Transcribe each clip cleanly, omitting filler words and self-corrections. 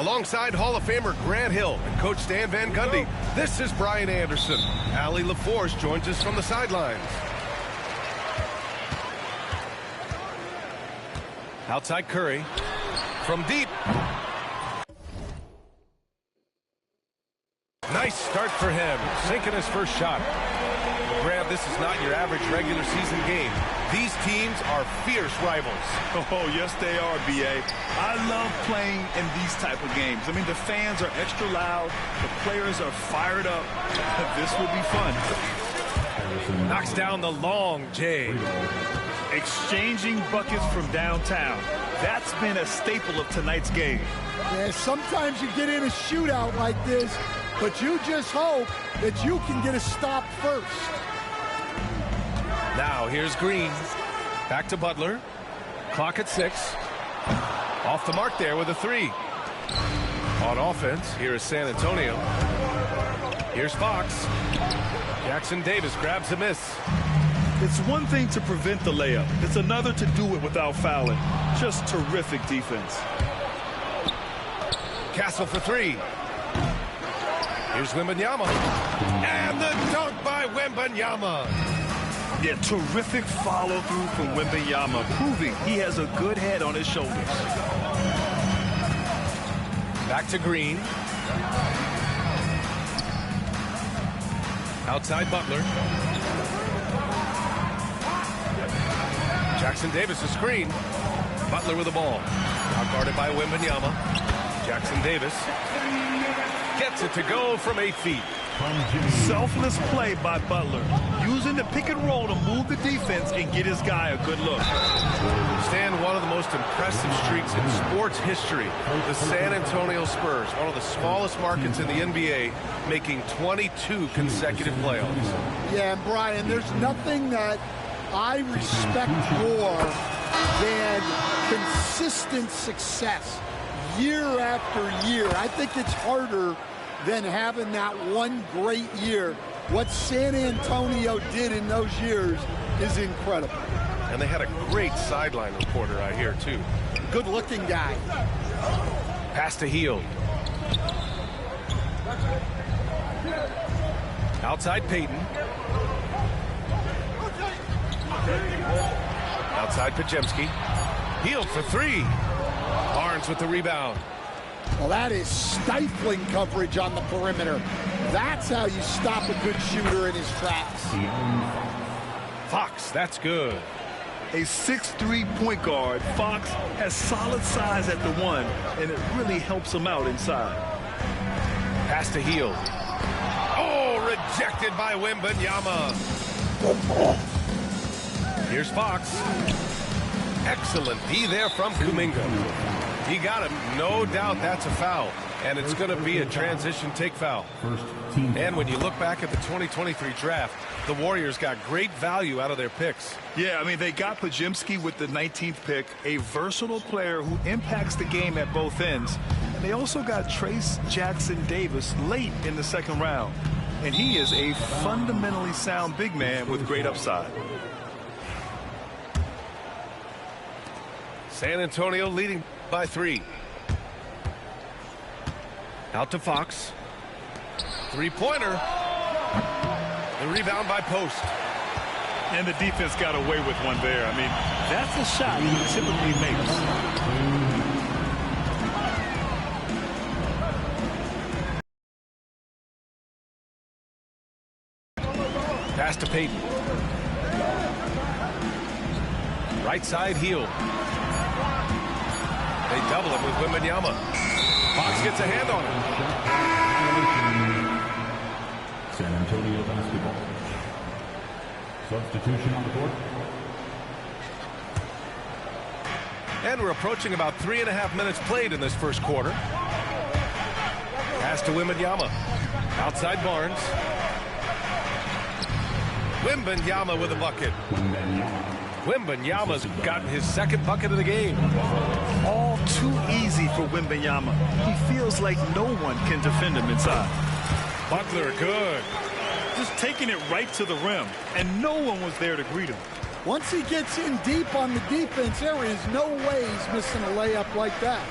Alongside Hall of Famer Grant Hill and Coach Stan Van Gundy, this is Brian Anderson. Allie LaForce joins us from the sidelines. Outside Curry. From deep. Nice start for him, sinking his first shot. Grant, this is not your average regular season game. These teams are fierce rivals. Oh, yes, they are, B.A. I love playing in these type of games. I mean, the fans are extra loud. The players are fired up. This will be fun. Knocks down the long J. Exchanging buckets from downtown. That's been a staple of tonight's game. Yeah, sometimes you get in a shootout like this, but you just hope that you can get a stop first. Now here's Green. Back to Butler. Clock at 6. Off the mark there with a 3. On offense, here is San Antonio. Here's Fox. Jackson Davis grabs a miss. It's one thing to prevent the layup. It's another to do it without fouling. Just terrific defense. Castle for 3. Here's Wembanyama. And the dunk by Wembanyama. Yeah, terrific follow-through from Wembanyama, proving he has a good head on his shoulders. Back to Green. Outside Butler. Jackson Davis a screen. Butler with the ball. Now guarded by Wembanyama. Jackson Davis gets it to go from 8 feet. Selfless play by Butler, using the pick and roll to move the defense and get his guy a good look. Stan, one of the most impressive streaks in sports history. The San Antonio Spurs, one of the smallest markets in the NBA, making 22 consecutive playoffs. Yeah, and Brian, there's nothing that I respect more than consistent success year after year. I think it's harder than having that one great year. What San Antonio did in those years is incredible. And they had a great sideline reporter, I hear, too. Good-looking guy. Pass to Hield. Outside Payton. Outside Podziemski. Hield for 3. Barnes with the rebound. Well, that is stifling coverage on the perimeter. That's how you stop a good shooter in his tracks. Fox, that's good. A 6'3" point guard, Fox has solid size at the 1, and it really helps him out inside. Pass to Hield. Oh, rejected by Wembanyama. Here's Fox. Excellent D there from Kuminga. He got him. No doubt that's a foul. And it's going to be a transition take foul. And when you look back at the 2023 draft, the Warriors got great value out of their picks. Yeah, I mean, they got Podziemski with the 19th pick, a versatile player who impacts the game at both ends. And they also got Trace Jackson Davis late in the 2nd round. And he is a fundamentally sound big man with great upside. San Antonio leading by 3. Out to Fox. 3-pointer. The rebound by Post. And the defense got away with one there. I mean, that's a shot he typically makes. Pass to Payton. Right side Hield. They double it with Wembanyama. Fox gets a hand on him. San Antonio basketball. Substitution on the court. And we're approaching about 3.5 minutes played in this first quarter. Pass to Wembanyama. Outside Barnes. Wembanyama with a bucket. Wembanyama's gotten his 2nd bucket of the game. All too easy for Wembanyama. He feels like no one can defend him inside. Butler, good. Just taking it right to the rim, and no one was there to greet him. Once he gets in deep on the defense, there is no way he's missing a layup like that.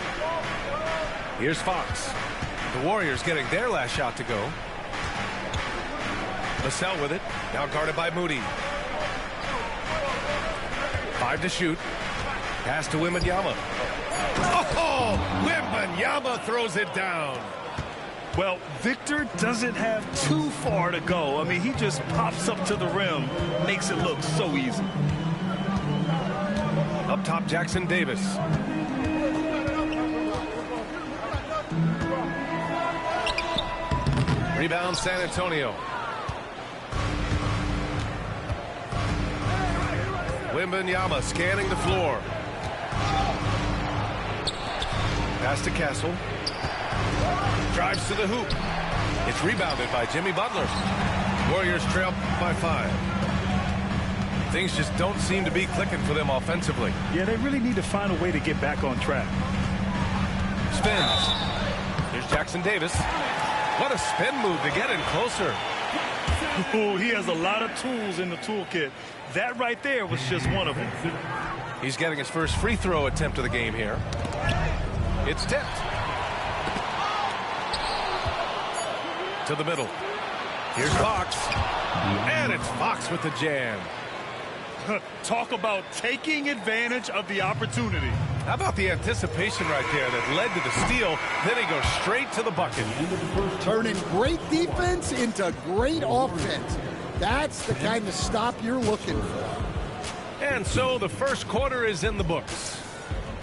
Here's Fox. The Warriors getting their last shot to go. Vassell with it. Now guarded by Moody. 5 to shoot. Pass to Wembanyama. Oh! Wembanyama throws it down. Well, Victor doesn't have too far to go. I mean, he just pops up to the rim, makes it look so easy. Up top, Jackson Davis. Rebound, San Antonio. Wembanyama scanning the floor. Pass to Castle. Drives to the hoop. It's rebounded by Jimmy Butler. Warriors trail by 5. Things just don't seem to be clicking for them offensively. Yeah, they really need to find a way to get back on track. Spins. Here's Jackson Davis. What a spin move to get in closer. Ooh, he has a lot of tools in the toolkit. That right there was just one of them. He's getting his first free throw attempt of the game here. It's tipped. To the middle. Here's Fox. And it's Fox with the jam. Talk about taking advantage of the opportunity. How about the anticipation right there that led to the steal? Then he goes straight to the bucket. Turning great defense into great offense. That's the kind of stop you're looking for. And so the first quarter is in the books.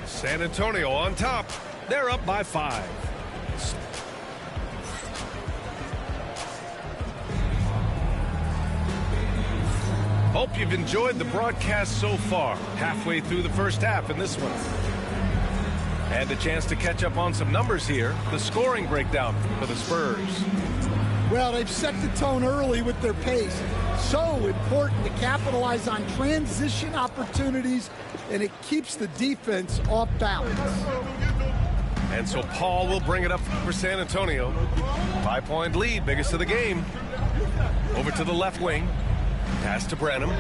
San Antonio on top. They're up by 5. Hope you've enjoyed the broadcast so far. Halfway through the first half in this one. And a chance to catch up on some numbers here. The scoring breakdown for the Spurs. Well, they've set the tone early with their pace. So important to capitalize on transition opportunities, and it keeps the defense off balance. And so Paul will bring it up for San Antonio. 5-point lead, biggest of the game. Over to the left wing. Pass to Branham.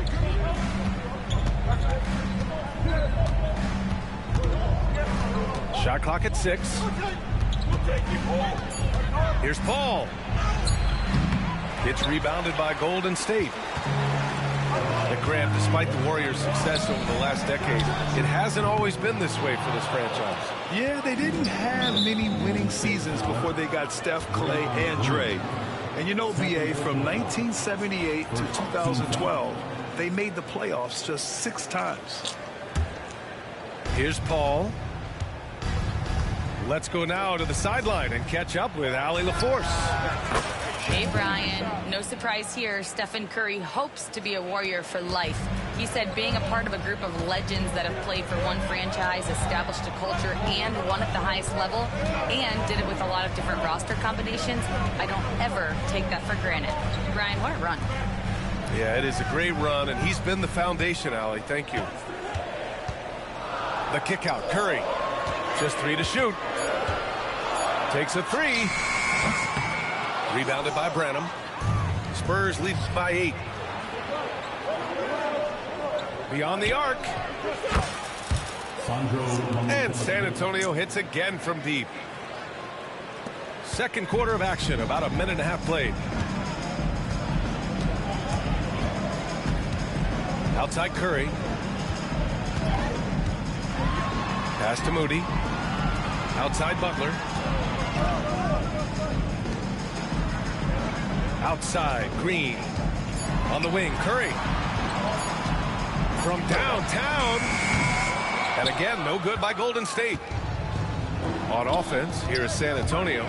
Shot clock at 6. Here's Paul. It's rebounded by Golden State. And Grant, despite the Warriors' success over the last decade, it hasn't always been this way for this franchise. Yeah, they didn't have many winning seasons before they got Steph, Clay, and Dre. And you know, BA, from 1978 to 2012, they made the playoffs just 6 times. Here's Paul. Let's go now to the sideline and catch up with Allie LaForce. Hey, Brian. No surprise here. Stephen Curry hopes to be a Warrior for life. He said being a part of a group of legends that have played for one franchise, established a culture, and won at the highest level, and did it with a lot of different roster combinations, I don't ever take that for granted. Brian, what a run. Yeah, it is a great run, and he's been the foundation, Allie. Thank you. The kick out. Curry. Just 3 to shoot. Takes a 3. Rebounded by Branham. Spurs lead by 8. Beyond the arc. And San Antonio hits again from deep. Second quarter of action, about a minute and a half played. Outside Curry. Pass to Moody. Outside Butler. Outside Green. On the wing, Curry. From downtown. And again, no good by Golden State. On offense, here is San Antonio.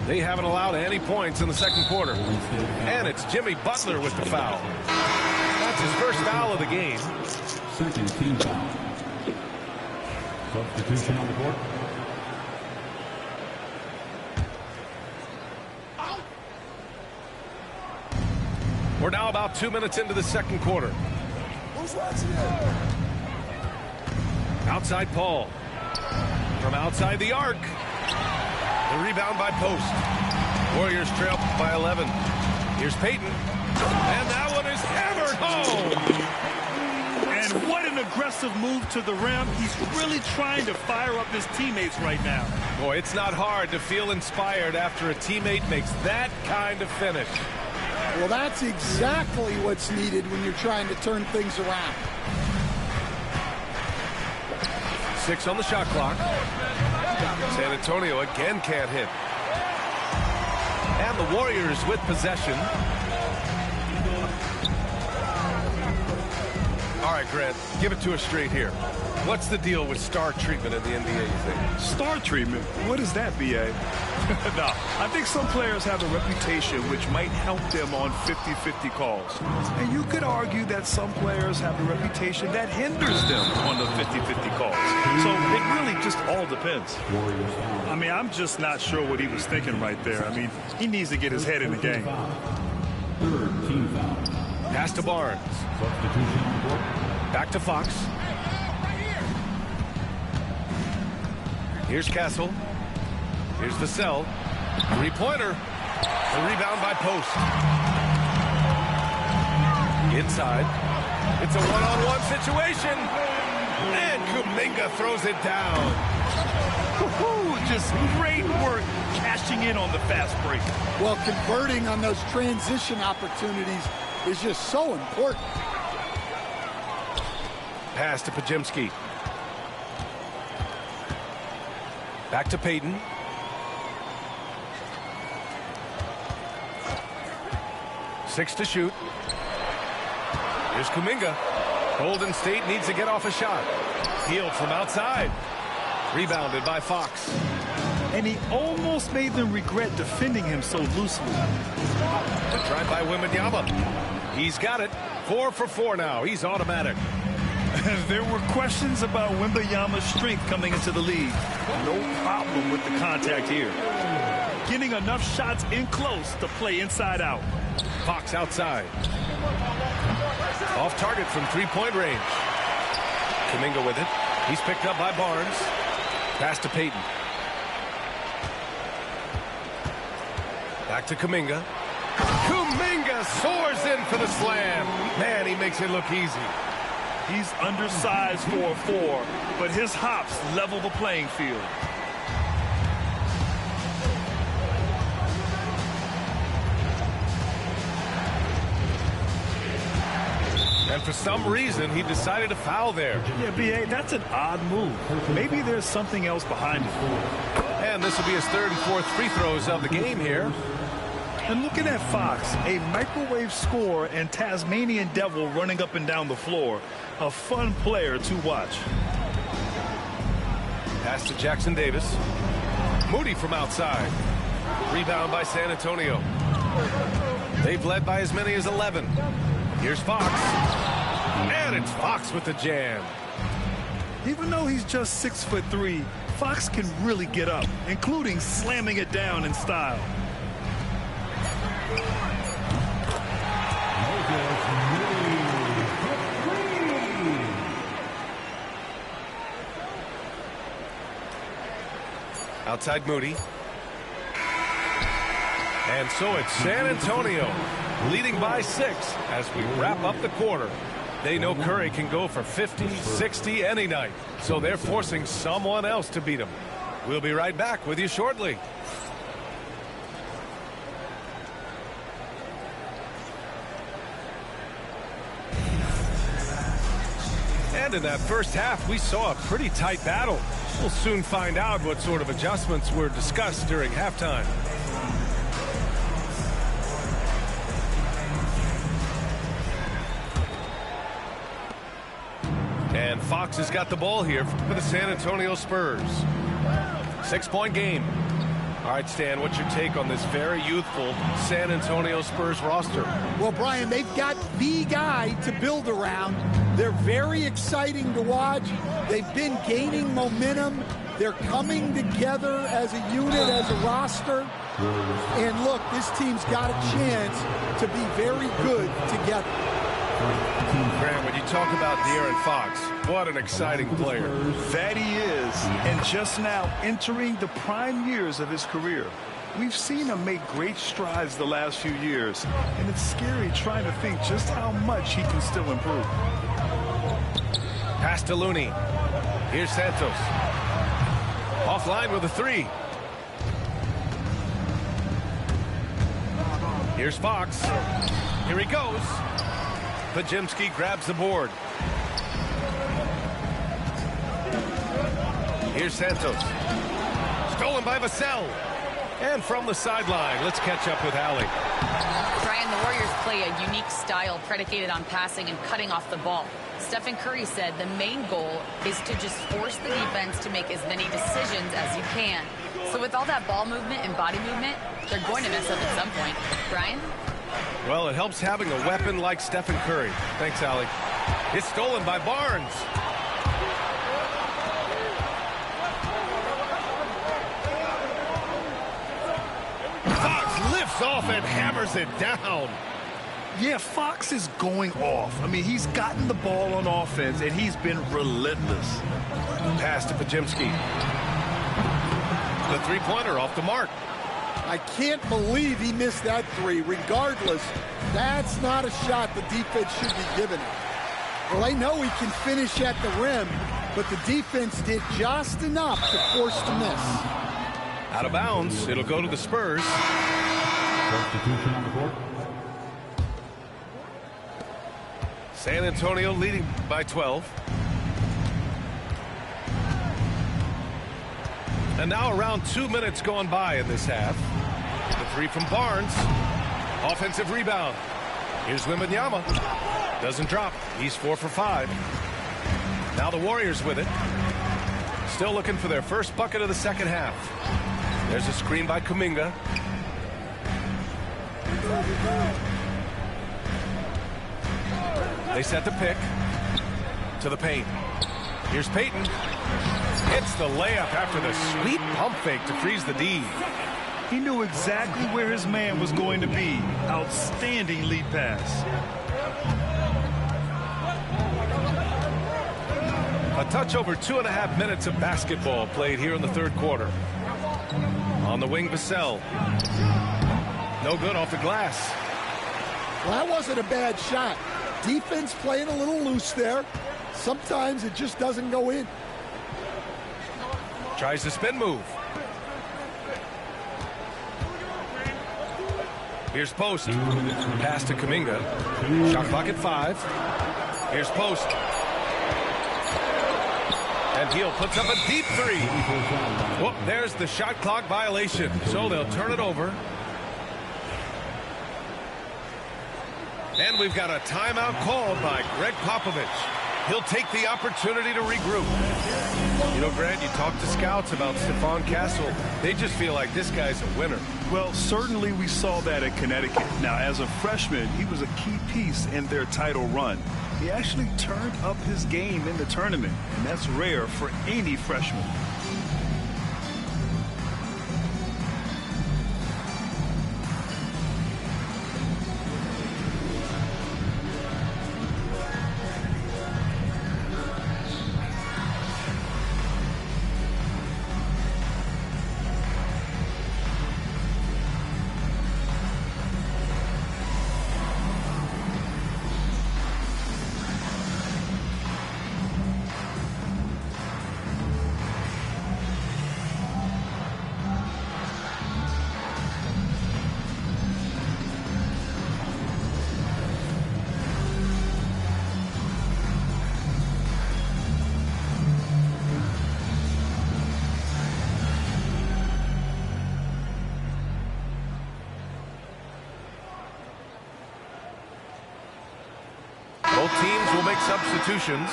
They haven't allowed any points in the second quarter. And it's Jimmy Butler with the foul. That's his first foul of the game. Second team foul. Substitution on the court. We're now about 2 minutes into the second quarter. Who's watching it? Outside Paul. From outside the arc. The rebound by Post. Warriors trail by 11. Here's Payton. And that one is hammered home. And what an aggressive move to the rim. He's really trying to fire up his teammates right now. Boy, it's not hard to feel inspired after a teammate makes that kind of finish. Well, that's exactly what's needed when you're trying to turn things around. 6 on the shot clock. San Antonio again can't hit. And the Warriors with possession. All right, Grant, give it to us straight here. What's the deal with star treatment in the NBA, you think? Star treatment? What is that, B.A.? No, I think some players have a reputation which might help them on 50-50 calls. And you could argue that some players have a reputation that hinders them on the 50-50 calls. So it really just all depends. I mean, I'm just not sure what he was thinking right there. I mean, he needs to get his head in the game. Third team foul. Pass to Barnes. Substitution on the court. Back to Fox. Here's Castle. Here's Vassell. Three-pointer. The rebound by Post. Inside. It's a one-on-one situation. And Kuminga throws it down. Just great work cashing in on the fast break. Well, converting on those transition opportunities is just so important. Pass to Podziemski. Back to Payton. Six to shoot. Here's Kuminga. Golden State needs to get off a shot. Healed from outside. Rebounded by Fox. And he almost made them regret defending him so loosely. Tried by Wembanyama. He's got it. 4 for 4 now. He's automatic. There were questions about Wembanyama's strength coming into the league. No problem with the contact here. Getting enough shots in close to play inside out. Fox outside. Off target from three-point range. Kuminga with it. He's picked up by Barnes. Pass to Payton. Back to Kuminga. Kuminga soars in for the slam. Man, he makes it look easy. He's undersized for a 4, but his hops level the playing field. And for some reason, he decided to foul there. Yeah, B.A., that's an odd move. Maybe there's something else behind it. And this will be his third and fourth free throws of the game here. And looking at Fox, a microwave scorer and Tasmanian devil running up and down the floor. A fun player to watch. Pass to Jackson Davis. Moody from outside. Rebound by San Antonio. They've led by as many as 11. Here's Fox. And it's Fox with the jam. Even though he's just 6'3", Fox can really get up, including slamming it down in style. Outside Moody. And so it's San Antonio leading by 6 as we wrap up the quarter. They know Curry can go for 50, 60 any night, so they're forcing someone else to beat him. We'll be right back with you shortly. And in that first half, we saw a pretty tight battle. We'll soon find out what sort of adjustments were discussed during halftime. And Fox has got the ball here for the San Antonio Spurs. 6-point game. All right, Stan, what's your take on this very youthful San Antonio Spurs roster? Well, Brian, they've got the guy to build around. They're very exciting to watch. They've been gaining momentum. They're coming together as a unit, as a roster. And look, this team's got a chance to be very good together. Graham, when you talk about De'Aaron Fox, what an exciting player. That he is, and just now entering the prime years of his career. We've seen him make great strides the last few years, and it's scary trying to think just how much he can still improve. Pass to Looney. Here's Santos. Offline with a three. Here's Fox. Here he goes. Podziemski grabs the board. Here's Santos. Stolen by Vassell. And from the sideline, let's catch up with Allie. Brian, the Warriors play a unique style predicated on passing and cutting off the ball. Stephen Curry said the main goal is to just force the defense to make as many decisions as you can. So with all that ball movement and body movement, they're going to mess up at some point. Brian? Well, it helps having a weapon like Stephen Curry. Thanks, Allie. It's stolen by Barnes. Fox lifts off and hammers it down. Yeah, Fox is going off. I mean, he's gotten the ball on offense, and he's been relentless. Pass to Podziemski. The three-pointer off the mark. I can't believe he missed that three. Regardless, that's not a shot the defense should be giving him. Well, they know he can finish at the rim, but the defense did just enough to force the miss. Out of bounds. It'll go to the Spurs. Substitution on the court. San Antonio leading by 12. And now around 2 minutes gone by in this half. The three from Barnes. Offensive rebound. Here's Wembanyama. Doesn't drop. He's 4 for 5. Now the Warriors with it. Still looking for their first bucket of the second half. There's a screen by Kuminga. They set the pick to the paint. Here's Payton. Hits the layup after the sweet pump fake to freeze the D. He knew exactly where his man was going to be. Outstanding lead pass. A touch over 2.5 minutes of basketball played here in the third quarter. On the wing, Vassell. No good off the glass. Well, that wasn't a bad shot. Defense playing a little loose there. Sometimes it just doesn't go in. Tries the spin move. Here's Post. Pass to Kuminga. Shot clock at 5. Here's Post. And Hill puts up a deep three. Whoop, there's the shot clock violation. So they'll turn it over. And we've got a timeout called by Greg Popovich. He'll take the opportunity to regroup. You know, Grant, you talk to scouts about Stephon Castle. They just feel like this guy's a winner. Well, certainly we saw that at Connecticut. Now, as a freshman, he was a key piece in their title run. He actually turned up his game in the tournament, and that's rare for any freshman. Both teams will make substitutions.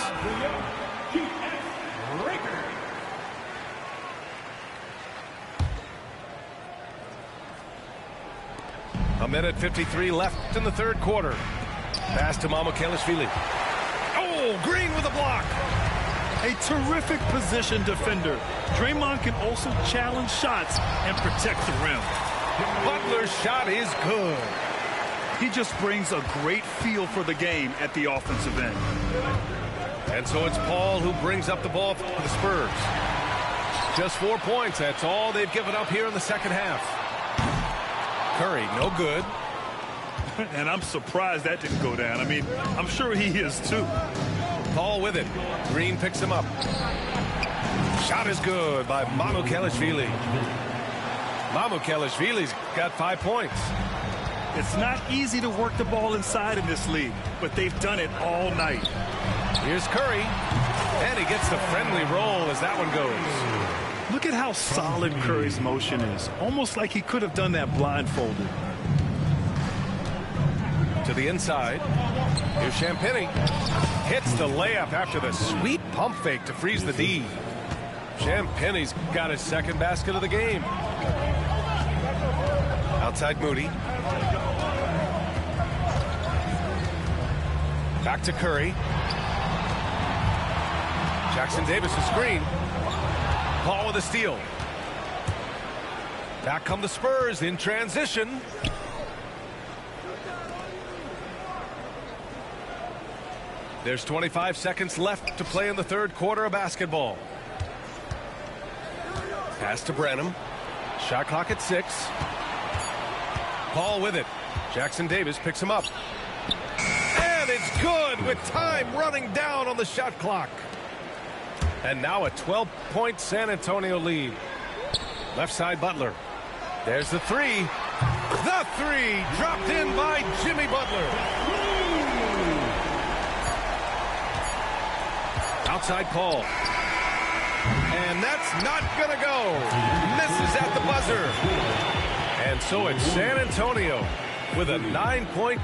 A minute 53 left in the third quarter. Pass to Mamukelashvili. Oh, Green with a block. A terrific position defender. Draymond can also challenge shots and protect the rim. Butler's shot is good. He just brings a great feel for the game at the offensive end. And so it's Paul who brings up the ball for the Spurs. Just 4 points. That's all they've given up here in the second half. Curry, no good. And I'm surprised that didn't go down. I mean, I'm sure he is too. Paul with it. Green picks him up. Shot is good by Mamukelashvili. Mamukelashvili's got 5 points. It's not easy to work the ball inside in this league, but they've done it all night. Here's Curry, and he gets the friendly roll as that one goes. Look at how solid Curry's motion is, almost like he could have done that blindfolded. To the inside. Here's Champagnie. Hits the layup after the sweet pump fake to freeze the D. Champagnie's got his second basket of the game. Outside Moody. Back to Curry. Jackson Davis a screen. Paul with a steal. Back come the Spurs in transition. There's 25 seconds left to play in the third quarter of basketball. Pass to Branham. Shot clock at 6. Paul with it. Jackson Davis picks him up. And it's good with time running down on the shot clock. And now a 12-point San Antonio lead. Left side Butler. There's the three. The three dropped in by Jimmy Butler. Outside Paul. And that's not going to go. Misses at the buzzer. And so it's San Antonio with a 9-point.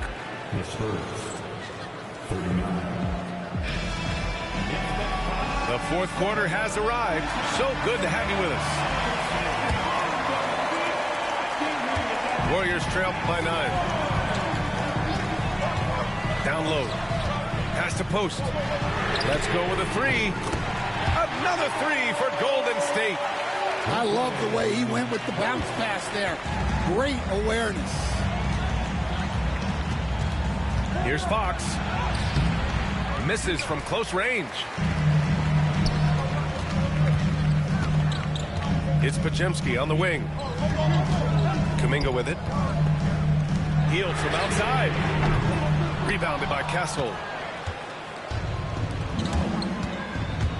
The fourth quarter has arrived. So good to have you with us. Warriors trail by 9. Down low. Pass to post. Let's go with a three. Another three for Golden State. I love the way he went with the bounce pass there. Great awareness. Here's Fox. Misses from close range. It's Podziemski on the wing. Kuminga with it. Hield from outside. Rebounded by Castle.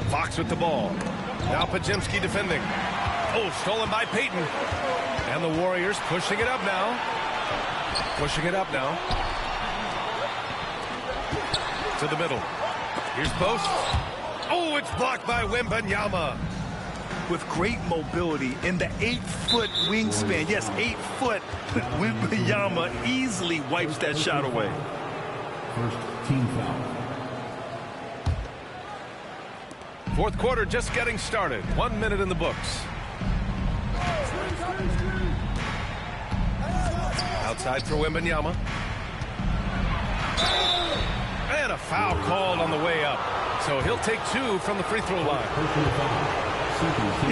Fox with the ball. Now Podziemski defending. Oh, stolen by Payton. And the Warriors pushing it up now. Pushing it up now. To the middle. Here's post. Oh, it's blocked by Wembanyama. With great mobility in the 8-foot wingspan. Yes, 8 foot. Wembanyama easily wipes that shot away. First team foul. Fourth quarter just getting started. 1 minute in the books. Outside for Wembanyama. And a foul called on the way up. So he'll take 2 from the free throw line.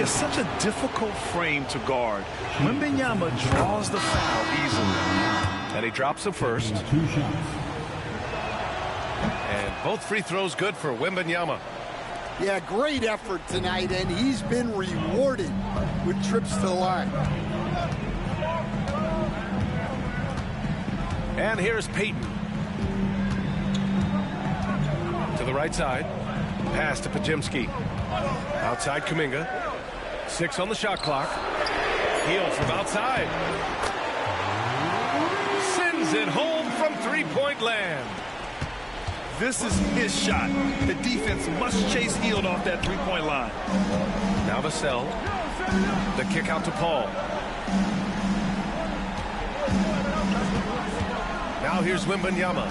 It's such a difficult frame to guard. Wembanyama draws the foul easily. And he drops the first. 2 shots. And both free throws good for Wembanyama. Yeah, great effort tonight, and he's been rewarded with trips to the line. And here's Payton. To the right side. Pass to Podziemski. Outside Kuminga. 6 on the shot clock. Hield from outside. Sends it home from three-point land. This is his shot. The defense must chase Hield off that three-point line. Now Vassell. The kick out to Paul. Now here's Wembanyama.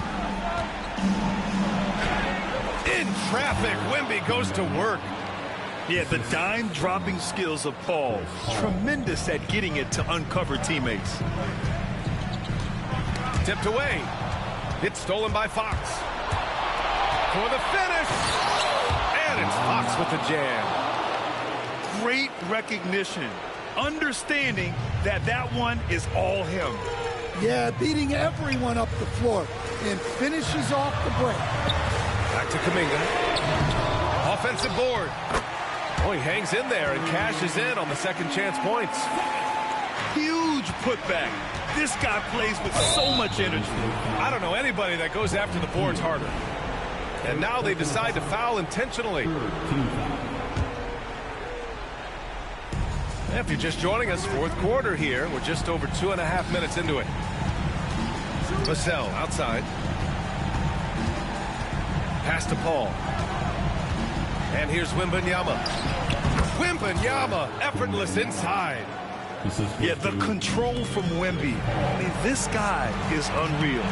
In traffic, Wemby goes to work. Yeah, the dime-dropping skills of Paul. Tremendous at getting it to uncover teammates. Tipped away. It's stolen by Fox. For the finish. And it's Fox with the jam. Great recognition. Understanding that that one is all him. Yeah, beating everyone up the floor and finishes off the break. Back to Kuminga. Offensive board. Oh, he hangs in there and cashes in on the second chance points. Huge putback. This guy plays with so much energy. I don't know anybody that goes after the boards harder. And now they decide to foul intentionally. If you're just joining us, fourth quarter here. We're just over 2.5 minutes into it. Vassell outside. Pass to Paul. And here's Wembanyama. Wembanyama, effortless inside. Yeah, the control from Wemby. I mean, this guy is unreal.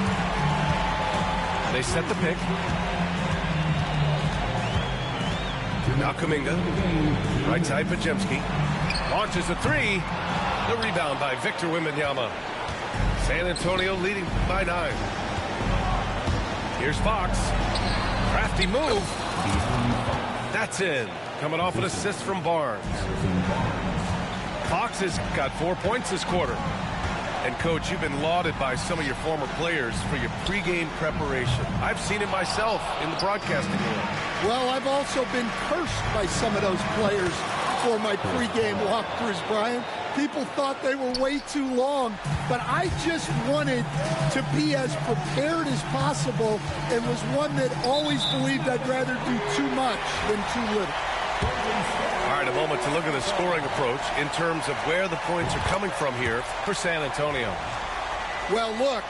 They set the pick. Now Kuminga. Right side, Podziemski. Launches a three. The rebound by Victor Wembanyama. San Antonio leading by 9. Here's Fox. Crafty move. That's in. Coming off an assist from Barnes. Fox has got 4 points this quarter. And, Coach, you've been lauded by some of your former players for your pregame preparation. I've seen it myself in the broadcasting world. Well, I've also been cursed by some of those players for my pregame walkthroughs, Brian. People thought they were way too long, but I just wanted to be as prepared as possible and was one that always believed I'd rather do too much than too little. All right, a moment to look at the scoring approach in terms of where the points are coming from here for San Antonio. Well, look,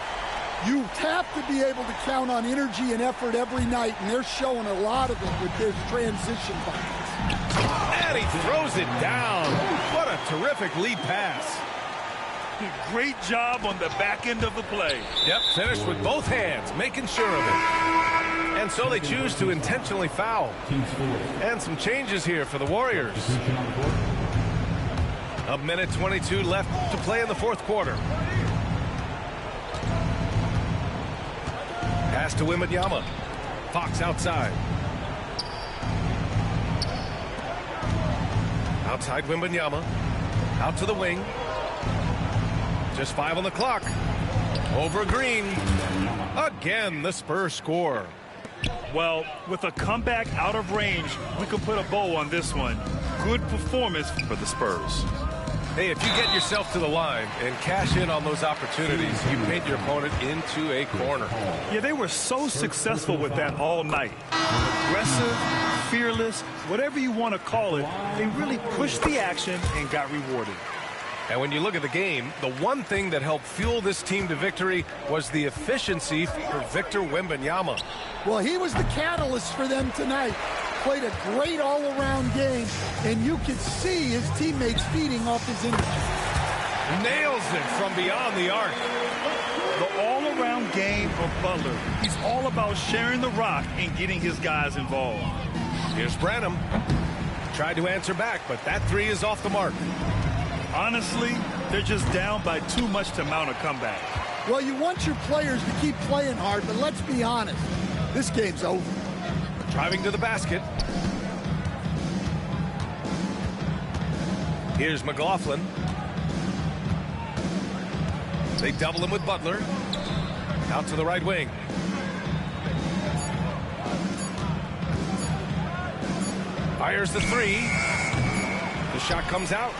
you have to be able to count on energy and effort every night, and they're showing a lot of it with their transition buckets. And he throws it down. What a terrific lead pass. Great job on the back end of the play. Yep, finished with both hands, making sure of it. And so they choose to intentionally foul. And some changes here for the Warriors. A minute 22 left to play in the fourth quarter. Pass to Wembanyama. Fox outside. Outside Wembanyama. Out to the wing. Just 5 on the clock. Over Green. Again, the Spurs score. Well, with a comeback out of range, we can put a bow on this one. Good performance for the Spurs. Hey, if you get yourself to the line and cash in on those opportunities, you paint your opponent into a corner. Yeah, they were so successful with that all night. Aggressive, fearless, whatever you want to call it, they really pushed the action and got rewarded. And when you look at the game, the one thing that helped fuel this team to victory was the efficiency for Victor Wembanyama. Well, he was the catalyst for them tonight. Played a great all-around game, and you could see his teammates feeding off his energy. Nails it from beyond the arc. The all-around game of Butler. He's all about sharing the rock and getting his guys involved. Here's Branham. Tried to answer back, but that three is off the mark. Honestly, they're just down by too much to mount a comeback. Well, you want your players to keep playing hard, but let's be honest. This game's over. Driving to the basket. Here's McLaughlin. They double him with Butler. Out to the right wing. Fires the three. The shot comes out.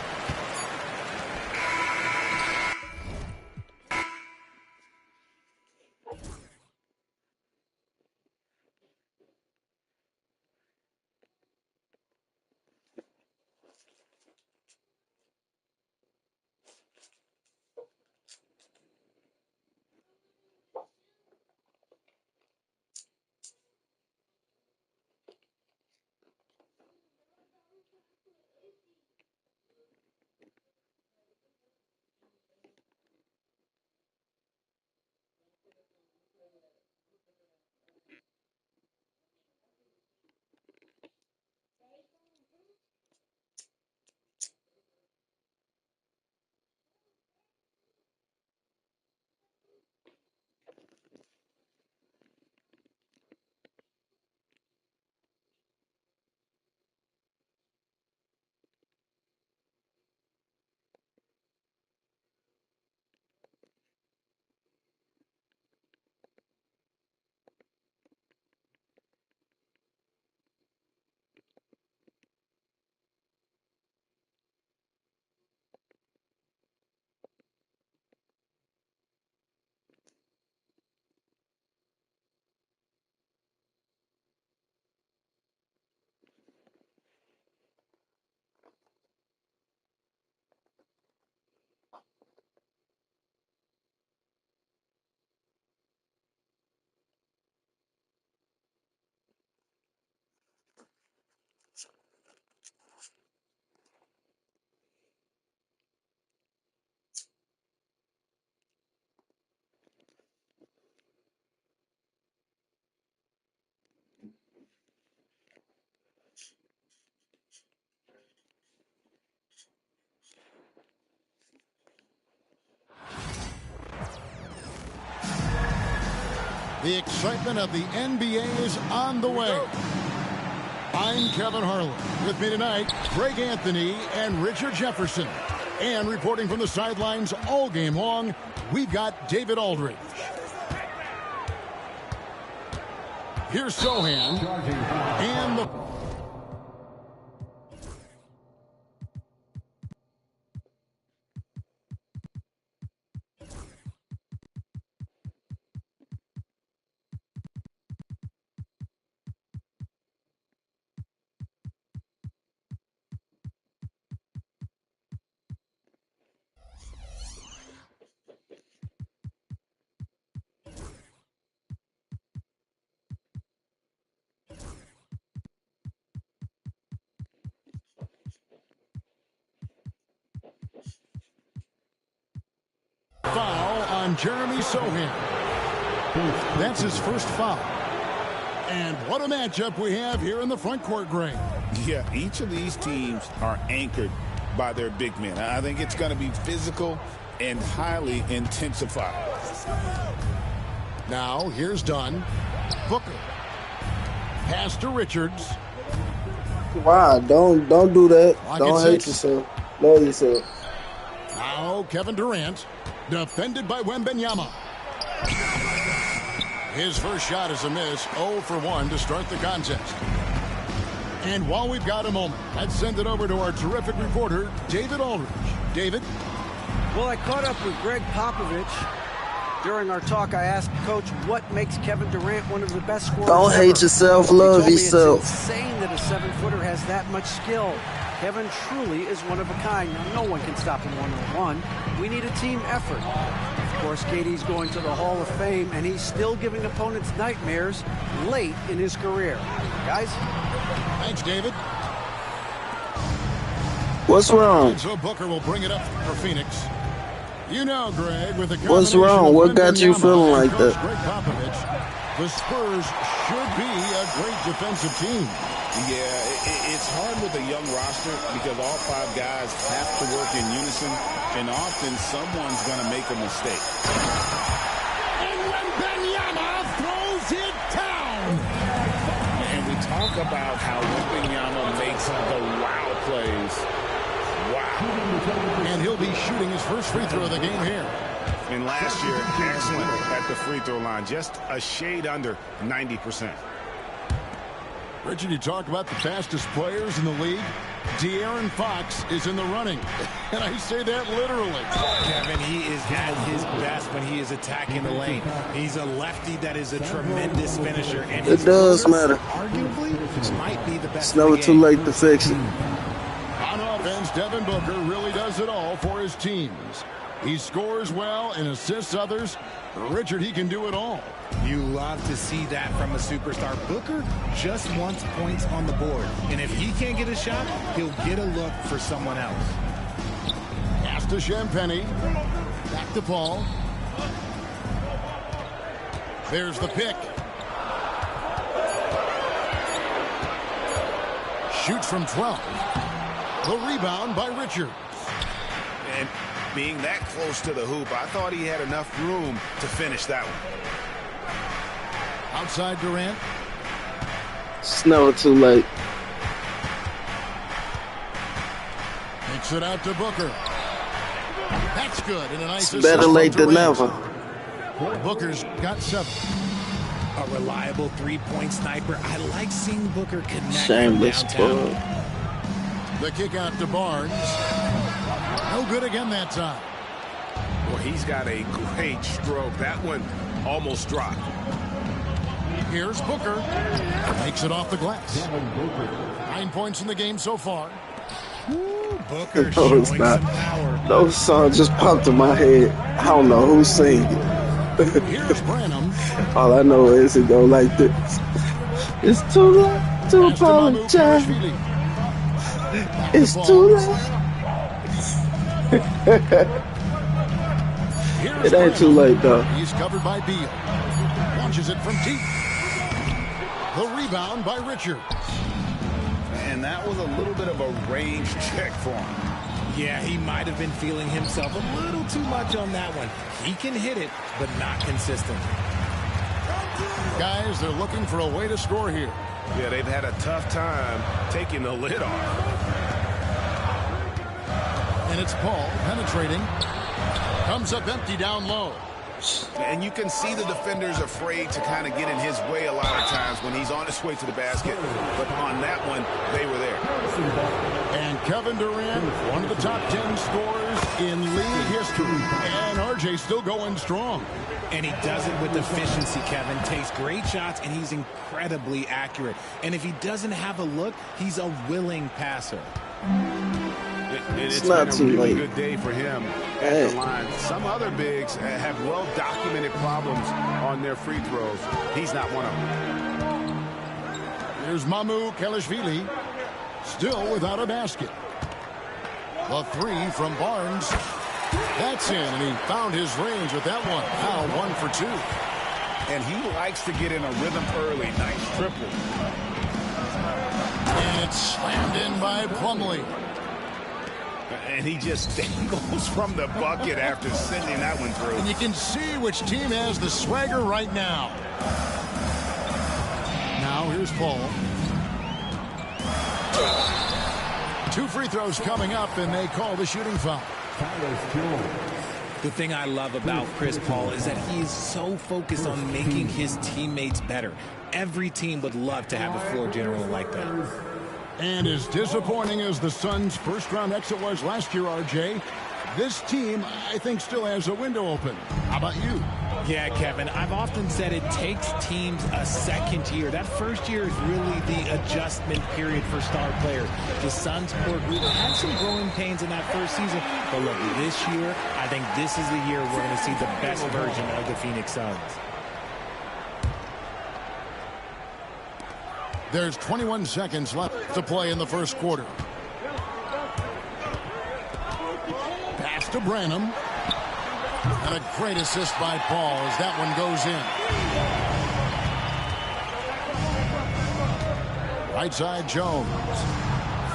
The excitement of the NBA is on the way. I'm Kevin Harlan. With me tonight, Greg Anthony and Richard Jefferson. And reporting from the sidelines all game long, we've got David Aldridge. Here's Sochan. And the... foul on Jeremy Sochan. That's his first foul. And what a matchup we have here in the front court, Greg. Yeah, each of these teams are anchored by their big men. I think it's going to be physical and highly intensified. Now, here's Dunn. Booker. Pass to Richards. Wow, don't do that. Lock Don't it hate six. yourself. Love yourself. Now, Kevin Durant. Defended by Wembanyama. His first shot is a miss. 0 for 1 to start the contest. And while we've got a moment, let's send it over to our terrific reporter, David Aldridge. David? Well, I caught up with Greg Popovich. During our talk, I asked Coach what makes Kevin Durant one of the best scorers Don't ever. hate yourself, He love told me yourself. It's insane that a 7-footer has that much skill. Kevin truly is one of a kind. Now, no one can stop him one-on-one. We need a team effort. Of course, KD's going to the Hall of Fame, and he's still giving opponents nightmares late in his career. Guys? Thanks, David. What's wrong? And so Booker will bring it up for Phoenix. You know, Greg, with the What's combination wrong? of What got you Wembanyama feeling and like Coach that? Greg Popovich, the Spurs should be a great defensive team. Yeah, it's hard with a young roster because all 5 guys have to work in unison, and often someone's going to make a mistake. And Wembanyama throws it down. And we talk about how Wembanyama makes the wow plays. Wow. And he'll be shooting his first free throw of the game here. And last year, excellent at the free throw line, just a shade under 90%. Richard, you talk about the fastest players in the league. De'Aaron Fox is in the running. And I say that literally. Kevin, he is at his best when he is attacking the lane. He's a lefty that is a tremendous finisher. And It does matter. Arguably, might be the best. It's never too late to fix it. On offense, Devin Booker really does it all for his teams. He scores well and assists others. Richard, he can do it all. You love to see that from a superstar. Booker just wants points on the board. And if he can't get a shot, he'll get a look for someone else. Pass to Champagnie. Back to Paul. There's the pick. Shoots from 12. The rebound by Richards. And being that close to the hoop, I thought he had enough room to finish that one. Outside Durant. It's never too late. Takes it out to Booker. That's good. And a nice It's better late than never. Booker's got 7. A reliable three-point sniper. I like seeing Booker connect Shameless downtown. plug. The kick out to Barnes. No good again that time. Well, he's got a great stroke. That one almost dropped. Here's Booker. Makes it off the glass. 9 points in the game so far. Ooh, Booker No, showing it's not. some power. Those songs just popped in my head. I don't know who's singing it. Here's Branham. All I know is it go like this. It's too late to Pass to Mamu apologize. Kashvili. Back It's to too Paul. late. Here's It ain't too Branham. late, though. He's covered by Beal. Launches it from deep. The rebound by Richards. And that was a little bit of a range check for him. Yeah, he might have been feeling himself a little too much on that one. He can hit it, but not consistently. Guys, they're looking for a way to score here. Yeah, they've had a tough time taking the lid off. And it's Paul penetrating. Comes up empty down low. And you can see the defenders afraid to kind of get in his way a lot of times when he's on his way to the basket. But on that one, they were there. And Kevin Durant, one of the top 10 scorers in league history. And RJ still going strong. And he does it with efficiency, Kevin. Takes great shots, and he's incredibly accurate. And if he doesn't have a look, he's a willing passer. It's not too really late. Good day for him at the line. Some other bigs have well-documented problems on their free throws. He's not one of them. Here's Mamu Kelishvili, still without a basket. The three from Barnes. That's in, and he found his range with that one. Now 1 for 2. And he likes to get in a rhythm early. Nice triple. And it's slammed in by Plumlee. And he just dangles from the bucket after sending that one through. And you can see which team has the swagger right now. Now here's Paul. 2 free throws coming up, and they call the shooting foul. The thing I love about Chris Paul is that he is so focused on making his teammates better. Every team would love to have a floor general like that. And as disappointing as the Suns' first-round exit was last year, RJ, this team, I think, still has a window open. How about you? Yeah, Kevin, I've often said it takes teams a second year. That first year is really the adjustment period for star players. The Suns' core group had some growing pains in that first season, but look, this year, I think this is the year we're going to see the best version of the Phoenix Suns. There's 21 seconds left to play in the first quarter. Pass to Branham. And a great assist by Paul as that one goes in. Right side Jones.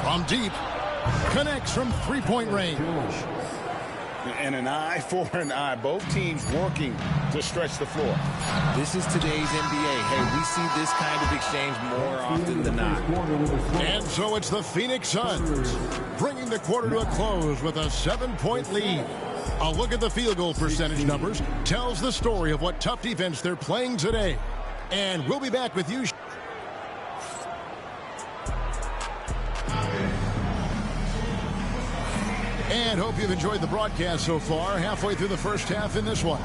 From deep. Connects from three-point range. And an eye for an eye. Both teams working to stretch the floor. This is today's NBA. Hey, we see this kind of exchange more often than not. And so it's the Phoenix Suns bringing the quarter to a close with a 7-point lead. A look at the field goal percentage numbers tells the story of what tough defense they're playing today. And we'll be back with you. And hope you've enjoyed the broadcast so far. Halfway through the first half in this one.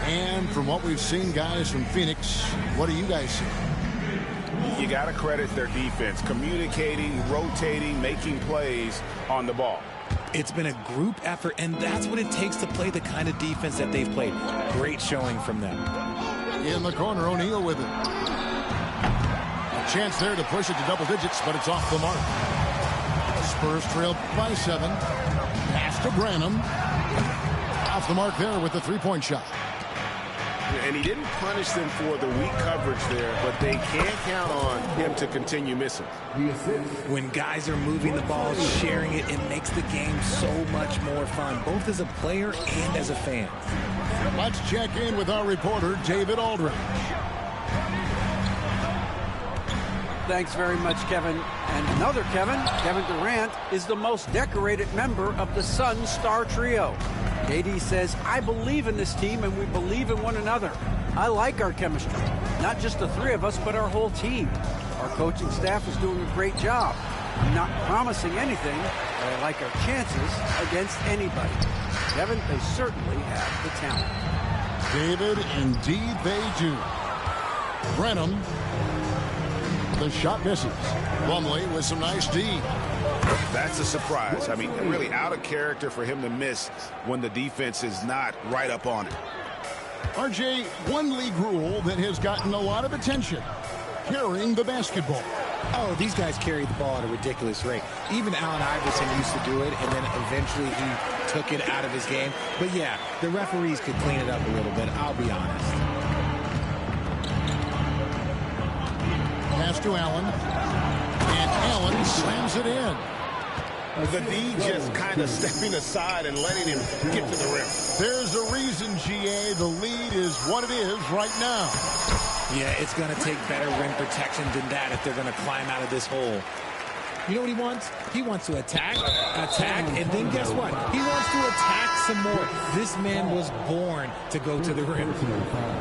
And from what we've seen, guys, from Phoenix, what do you guys see? You got to credit their defense. Communicating, rotating, making plays on the ball. It's been a group effort, and that's what it takes to play the kind of defense that they've played. Great showing from them. In the corner, O'Neal with it. A chance there to push it to double digits, but it's off the mark. Spurs trail by 7. Pass to Branham. Off the mark there with the three-point shot. And he didn't punish them for the weak coverage there, but they can't count on him to continue missing. When guys are moving the ball, sharing it, it makes the game so much more fun, both as a player and as a fan. Let's check in with our reporter, David Aldridge. Thanks very much, Kevin. And another Kevin, Kevin Durant, is the most decorated member of the Suns star trio. KD says, I believe in this team and we believe in one another. I like our chemistry. Not just the three of us, but our whole team. Our coaching staff is doing a great job. I'm not promising anything, but I like our chances against anybody. Kevin, they certainly have the talent. David, indeed they do. Branham. The shot misses. Plumlee with some nice D. That's a surprise. I mean, really out of character for him to miss when the defense is not right up on it. RJ, one league rule that has gotten a lot of attention. Carrying the basketball. Oh, these guys carry the ball at a ridiculous rate. Even Allen Iverson used to do it, and then eventually he took it out of his game. But yeah, the referees could clean it up a little bit, I'll be honest. Pass to Allen. And Allen slams it in. the D just kind of stepping aside and letting him get to the rim. There's a reason, GA, the lead is what it is right now. Yeah, it's going to take better rim protection than that if they're going to climb out of this hole. You know what he wants? He wants to attack, and then guess what? He wants to attack some more. This man was born to go to the rim.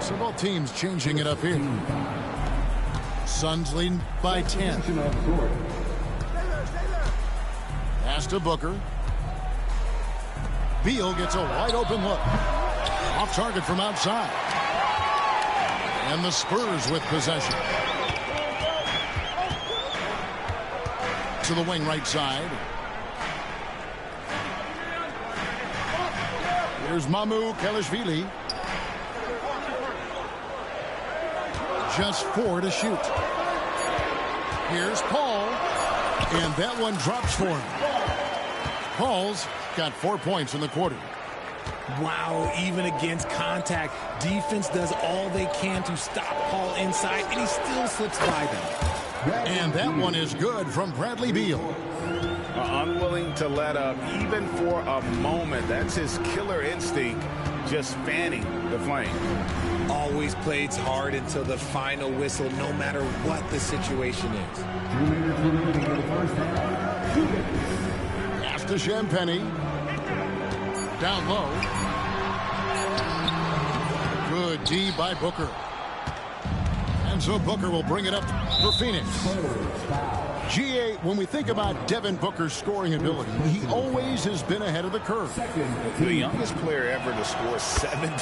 So both teams changing it up here. Suns leading by 10. Pass to Booker. Beal gets a wide open look. Off target from outside. And the Spurs with possession. To the wing right side. Here's Mamu Kelishvili. Just 4 to shoot. Here's Paul. And that one drops for him. Paul's got 4 points in the quarter. Wow, even against contact, defense does all they can to stop Paul inside, and he still slips by them. And that one is good from Bradley Beal. Unwilling to let up even for a moment. That's his killer instinct, just fanning the flame. Always plays hard until the final whistle, no matter what the situation is. Pass to Champagnie. Down low. Good D by Booker. And so Booker will bring it up for Phoenix. GA, when we think about Devin Booker's scoring ability, he always has been ahead of the curve. The youngest player ever to score 70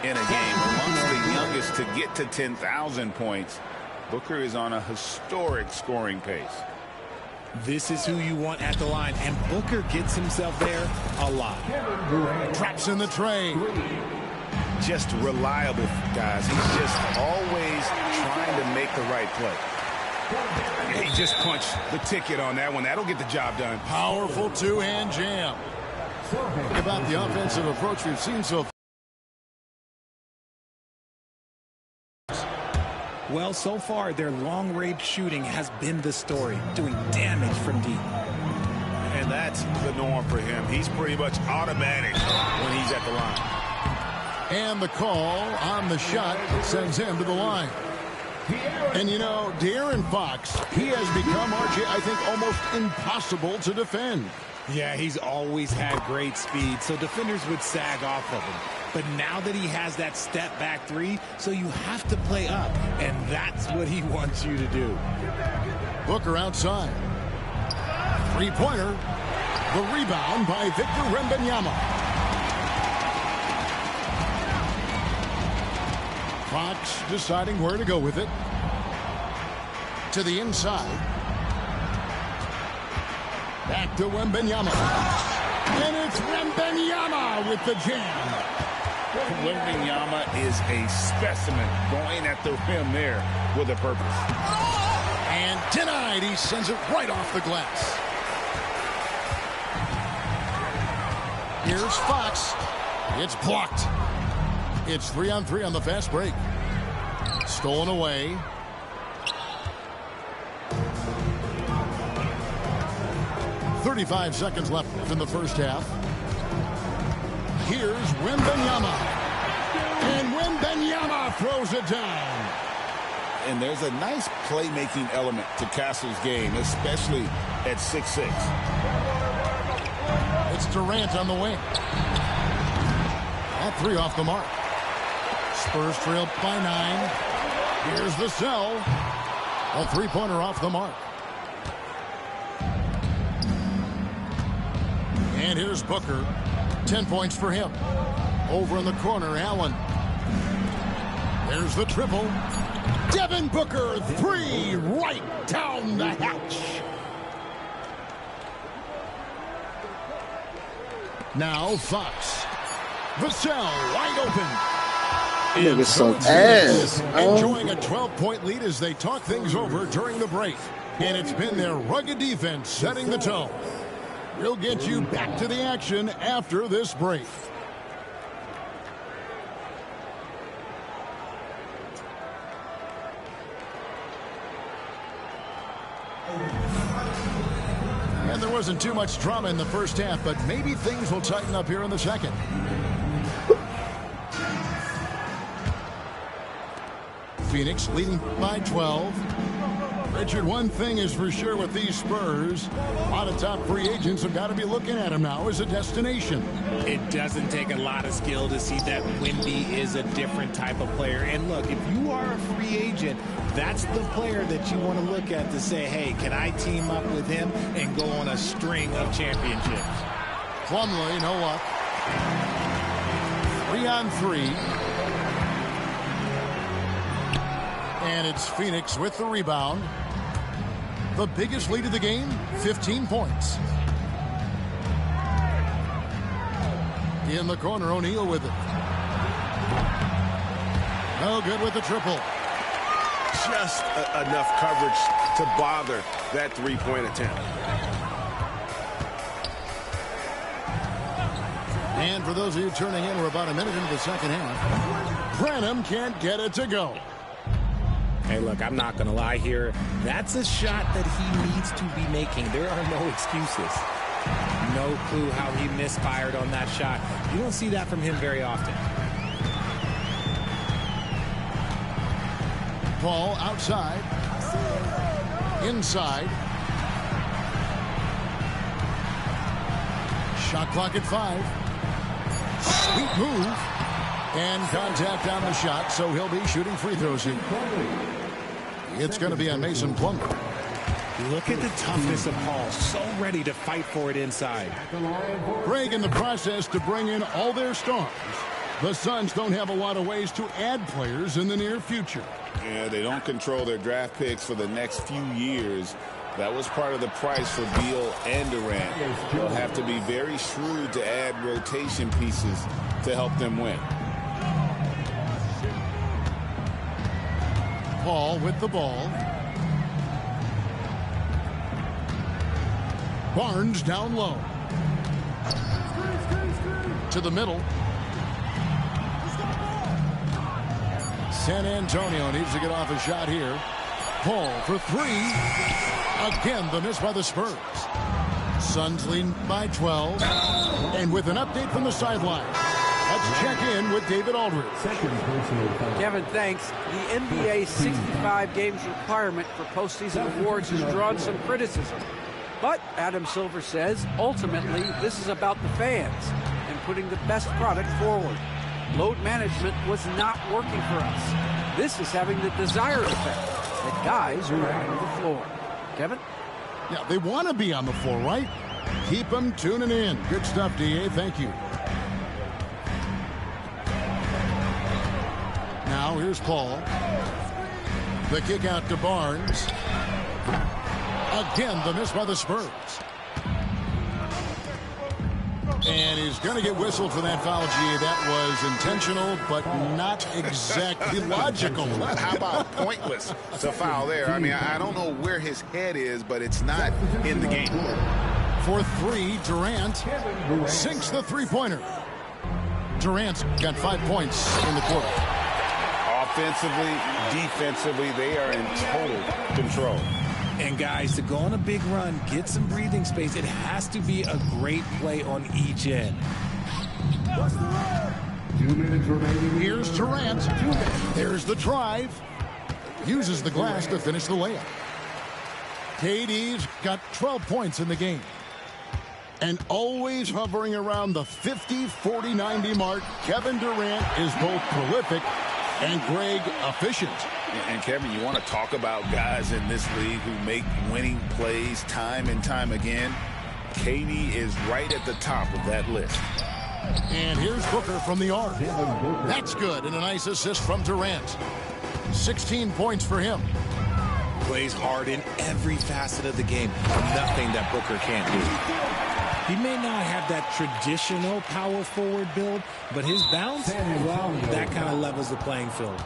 in a game, amongst the youngest to get to 10,000 points. Booker is on a historic scoring pace. This is who you want at the line, and Booker gets himself there a lot. Traps in the tray. Just reliable, guys. He's just always trying to make the right play. He just punched the ticket on that one. That'll get the job done. Powerful two-hand jam. Think about the offensive approach we've seen so far. Well, so far, their long-range shooting has been the story, doing damage from deep. And that's the norm for him. He's pretty much automatic when he's at the line. And the call on the shot sends him to the line. And, you know, De'Aaron Fox, he has become, RJ, I think, almost impossible to defend. Yeah, he's always had great speed, so defenders would sag off of him. But now that he has that step-back three, so you have to play up, and that's what he wants you to do. Booker outside. Three-pointer. The rebound by Victor Wembanyama. Fox deciding where to go with it. To the inside. Back to Wembanyama. And it's Wembanyama with the jam. Wembanyama is a specimen going at the rim there with a purpose. And denied. He sends it right off the glass. Here's Fox. It's blocked. It's 3-on-3 on the fast break. Stolen away. .35 seconds left in the first half. Here's Wembanyama. And Wembanyama throws it down. And there's a nice playmaking element to Castle's game, especially at 6'6". It's Durant on the wing. All three off the mark. Spurs trail by 9. Here's the cell. A three-pointer off the mark. And here's Booker. 10 points for him. Over in the corner, Allen. There's the triple. Devin Booker, 3 right down the hatch. Now Fox. Vassell wide open. Nigga some ass. Enjoying a 12-point lead as they talk things over during the break. And it's been their rugged defense setting the tone. We'll get you back to the action after this break. And there wasn't too much drama in the first half, but maybe things will tighten up here in the second. Phoenix leading by 12. Richard, one thing is for sure with these Spurs, a lot of top free agents have got to be looking at them now as a destination. It doesn't take a lot of skill to see that Wemby is a different type of player. And look, if you are a free agent, that's the player that you want to look at to say, hey, can I team up with him and go on a string of championships? Plumlee, no luck. 3-on-3. And it's Phoenix with the rebound. The biggest lead of the game, 15 points. In the corner, O'Neal with it. No good with the triple. Just enough coverage to bother that three-point attempt. And for those of you turning in, we're about a minute into the second half. Branham can't get it to go. Hey, look, I'm not going to lie here. That's a shot that he needs to be making. There are no excuses. No clue how he misfired on that shot. You don't see that from him very often. Ball outside. Inside. Shot clock at 5. Sweet move. And contact on the shot, so he'll be shooting free throws here. It's going to be on Mason Plumlee. Look at the toughness of Paul. So ready to fight for it inside. Greg in the process to bring in all their stars. The Suns don't have a lot of ways to add players in the near future. Yeah, they don't control their draft picks for the next few years. That was part of the price for Beal and Durant. They'll have to be very shrewd to add rotation pieces to help them win. Paul with the ball. Barnes down low. To the middle. San Antonio needs to get off a shot here. Paul for 3. Again, the miss by the Spurs. Suns lead by 12. And with an update from the sideline, let's check in with David Aldridge. Kevin, thanks. The NBA 65 games requirement for postseason awards has drawn some criticism. But Adam Silver says, ultimately, this is about the fans and putting the best product forward. Load management was not working for us. This is having the desired effect that guys are on the floor. Kevin? Yeah, they want to be on the floor, right? Keep them tuning in. Good stuff, DA. Thank you. Now here's Paul. The kick out to Barnes. Again, the miss by the Spurs. And he's going to get whistled for that foul, G. That was intentional, but not exactly logical. How about pointless to foul there? I mean, I don't know where his head is, but it's not in the game. For 3, Durant sinks the three-pointer. Durant's got 5 points in the quarter. Offensively, defensively, they are in total control. And guys, to go on a big run, get some breathing space, it has to be a great play on each end. 2 minutes remaining. Here's Durant. There's the drive. Uses the glass to finish the layup. KD's got 12 points in the game. And always hovering around the 50, 40, 90 mark, Kevin Durant is both prolific and Greg efficient. And Kevin, you want to talk about guys in this league who make winning plays time and time again? KD is right at the top of that list. And here's Booker from the arc. That's good, and a nice assist from Durant. 16 points for him. Plays hard in every facet of the game. Nothing that Booker can't do. He may not have that traditional power forward build, but his bounce, well, that kind of levels the playing field.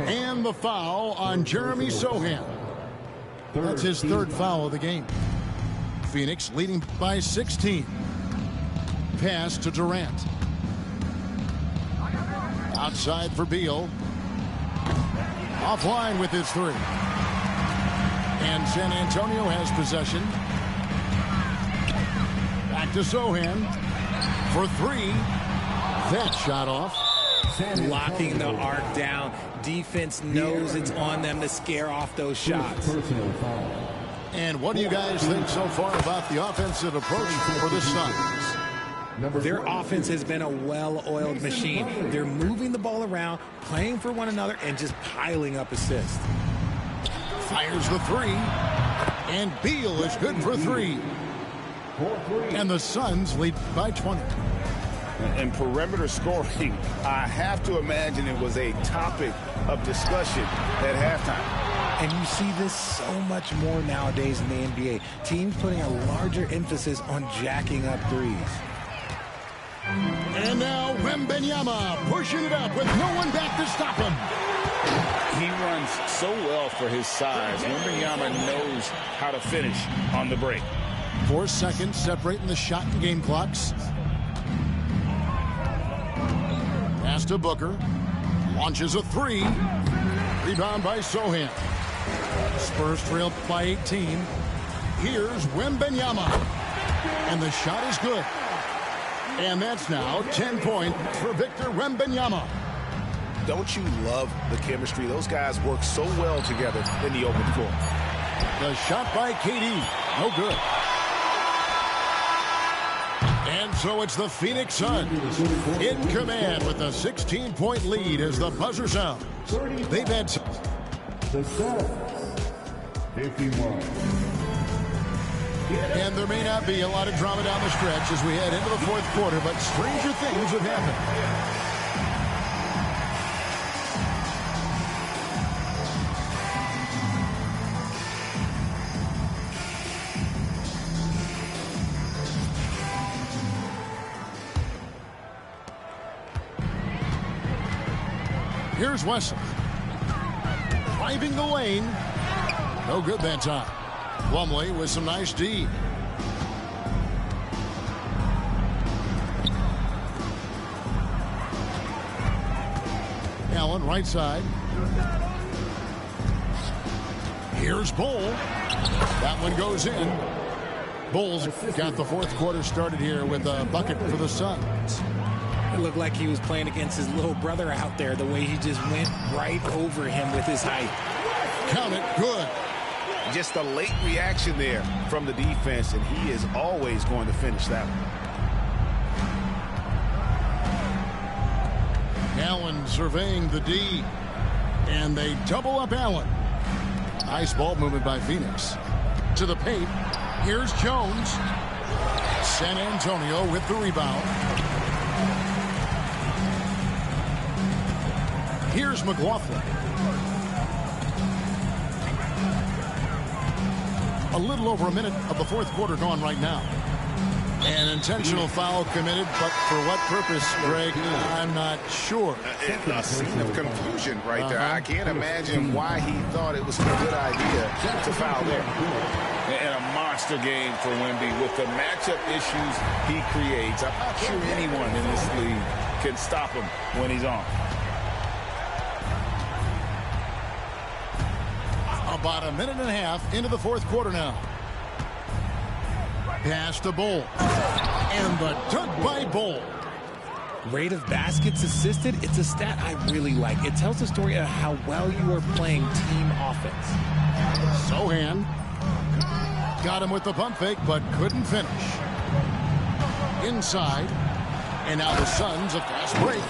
And the foul on Jeremy Sohan. That's his 3rd foul of the game. Phoenix leading by 16. Pass to Durant. Outside for Beal. Offline with his 3. And San Antonio has possession. Back to Sohan for three. That shot off. Locking the arc down. Defense knows it's on them to scare off those shots. And what do you guys think so far about the offensive approach for the Suns? Their offense has been a well-oiled machine. They're moving the ball around, playing for one another, and just piling up assists. Fires the three. And Beal is good for three. And the Suns lead by 20. And perimeter scoring, I have to imagine it was a topic of discussion at halftime. And you see this so much more nowadays in the NBA. Teams putting a larger emphasis on jacking up threes. And now Wembanyama pushing it up with no one back to stop him. He runs so well for his size. Wembanyama knows how to finish on the break. 4 seconds separating the shot and game clocks. Pass to Booker. Launches a three. Rebound by Sohan. Spurs trailed by 18. Here's Wembanyama. And the shot is good. And that's now 10 points for Victor Wembanyama. Don't you love the chemistry? Those guys work so well together in the open floor. The shot by KD. No good. And so it's the Phoenix Suns in command with a 16-point lead as the buzzer sounds. They've had the Suns 51. And there may not be a lot of drama down the stretch as we head into the fourth quarter, but stranger things have happened. Here's Wesley. Driving the lane. No good that time. Plumlee with some nice D. Allen right side. Here's Bull. That one goes in. Bulls got the fourth quarter started here with a bucket for the Suns. It looked like he was playing against his little brother out there, the way he just went right over him with his height. Count it, good. Just a late reaction there from the defense, and he is always going to finish that one. Allen surveying the D, and they double up Allen. Nice ball movement by Phoenix. To the paint, here's Jones. San Antonio with the rebound. Here's McLaughlin. A little over a minute of the fourth quarter gone right now. An intentional foul committed, but for what purpose, Greg, I'm not sure. A scene of confusion right there. I can't imagine why he thought it was a good idea to foul there. And a monster game for Wemby with the matchup issues he creates. I'm not sure anyone in this league can stop him when he's on. About a minute and a half into the fourth quarter now. Pass to Bull. And the dunk by Bull. Rate of baskets assisted, it's a stat I really like. It tells the story of how well you are playing team offense. Sohan got him with the pump fake, but couldn't finish. Inside. And now the Suns a fast break.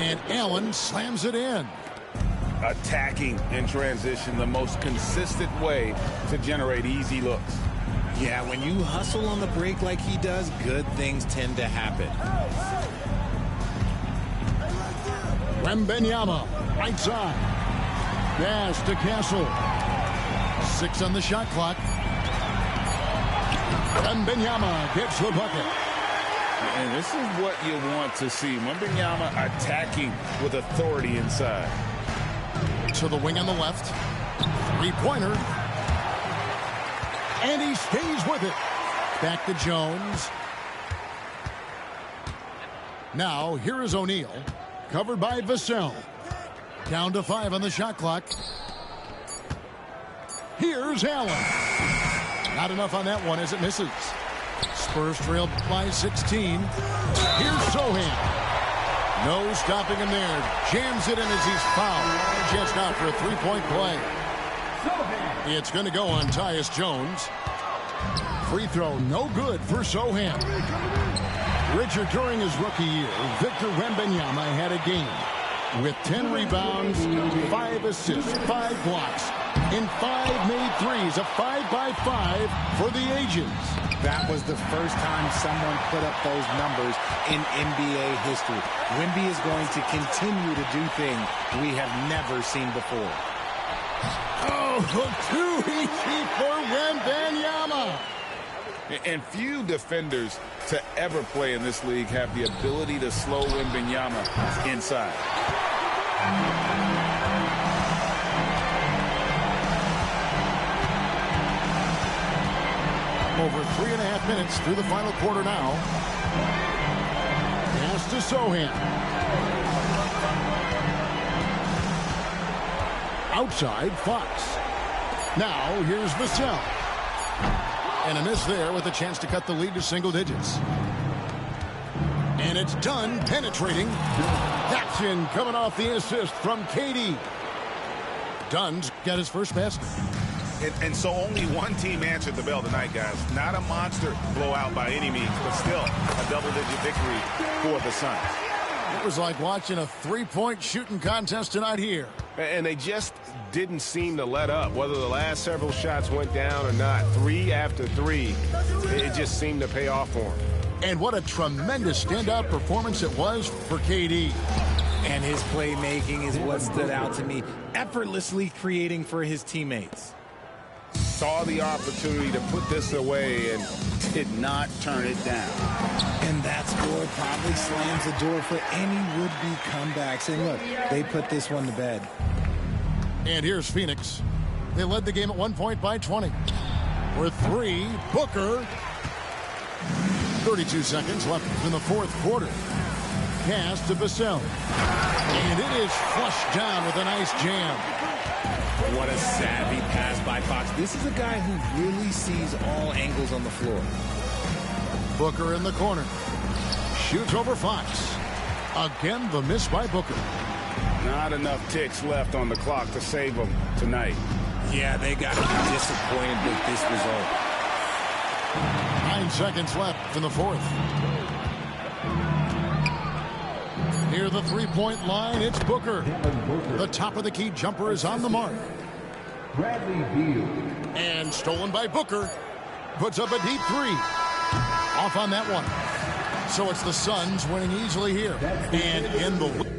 And Allen slams it in. Attacking in transition, the most consistent way to generate easy looks. Yeah, when you hustle on the break like he does, good things tend to happen. Wembanyama, right side. Pass to Castle. 6 on the shot clock. Wembanyama gets the bucket. And this is what you want to see. Wembanyama attacking with authority inside. To the wing on the left. Three-pointer. And he stays with it. Back to Jones. Now, here is O'Neal. Covered by Vassell. Down to 5 on the shot clock. Here's Allen. Not enough on that one as it misses. Spurs trailed by 16. Here's Sohan. No stopping him there. Jams it in as he's fouled. Just out for a three-point play. It's going to go on Tyus Jones. Free throw no good for Sohan. Richard, during his rookie year, Victor Wembanyama had a game with 10 rebounds, 5 assists, 5 blocks, and 5 made threes, a 5-by-5 for the ages. That was the first time someone put up those numbers in NBA history. Wemby is going to continue to do things we have never seen before. Oh, too easy for Wembanyama. And few defenders to ever play in this league have the ability to slow Wembanyama inside. Over 3.5 minutes through the final quarter now. Pass to Sohan. Outside, Fox. Now, here's Vassell. And a miss there with a chance to cut the lead to single digits. And it's done, penetrating. That's in, coming off the assist from KD. Dunn's got his first basket. And so only one team answered the bell tonight, guys. Not a monster blowout by any means, but still a double-digit victory for the Suns. It was like watching a three-point shooting contest tonight here. And they just didn't seem to let up, whether the last several shots went down or not. 3 after 3, it just seemed to pay off for him. And what a tremendous standout performance it was for KD. And his playmaking is what stood out to me, effortlessly creating for his teammates. Saw the opportunity to put this away and did not turn it down. And that score probably slams the door for any would-be comebacks. And look, they put this one to bed. And here's Phoenix. They led the game at 1 point by 20. For 3, Booker. 32 seconds left in the fourth quarter. Pass to Vassell. And it is flushed down with a nice jam. What a savvy pass by Fox. This is a guy who really sees all angles on the floor. Booker in the corner. Shoots over Fox. Again, the miss by Booker. Not enough ticks left on the clock to save them tonight. Yeah, they got to be disappointed with this result. 9 seconds left in the fourth. Near the three-point line, it's Booker. The top of the key jumper is on the mark. Bradley Beal. And stolen by Booker. Puts up a deep 3. Off on that one. So it's the Suns winning easily here. And in the...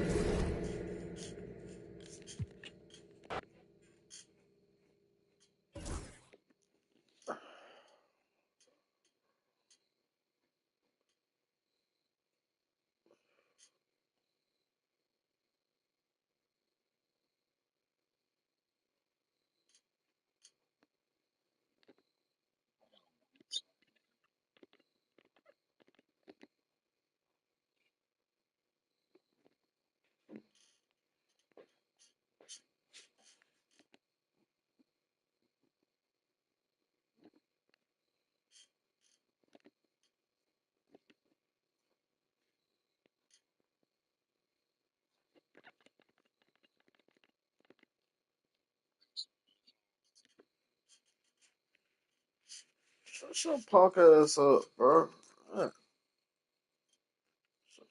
Shut your punk ass up, bro. Shut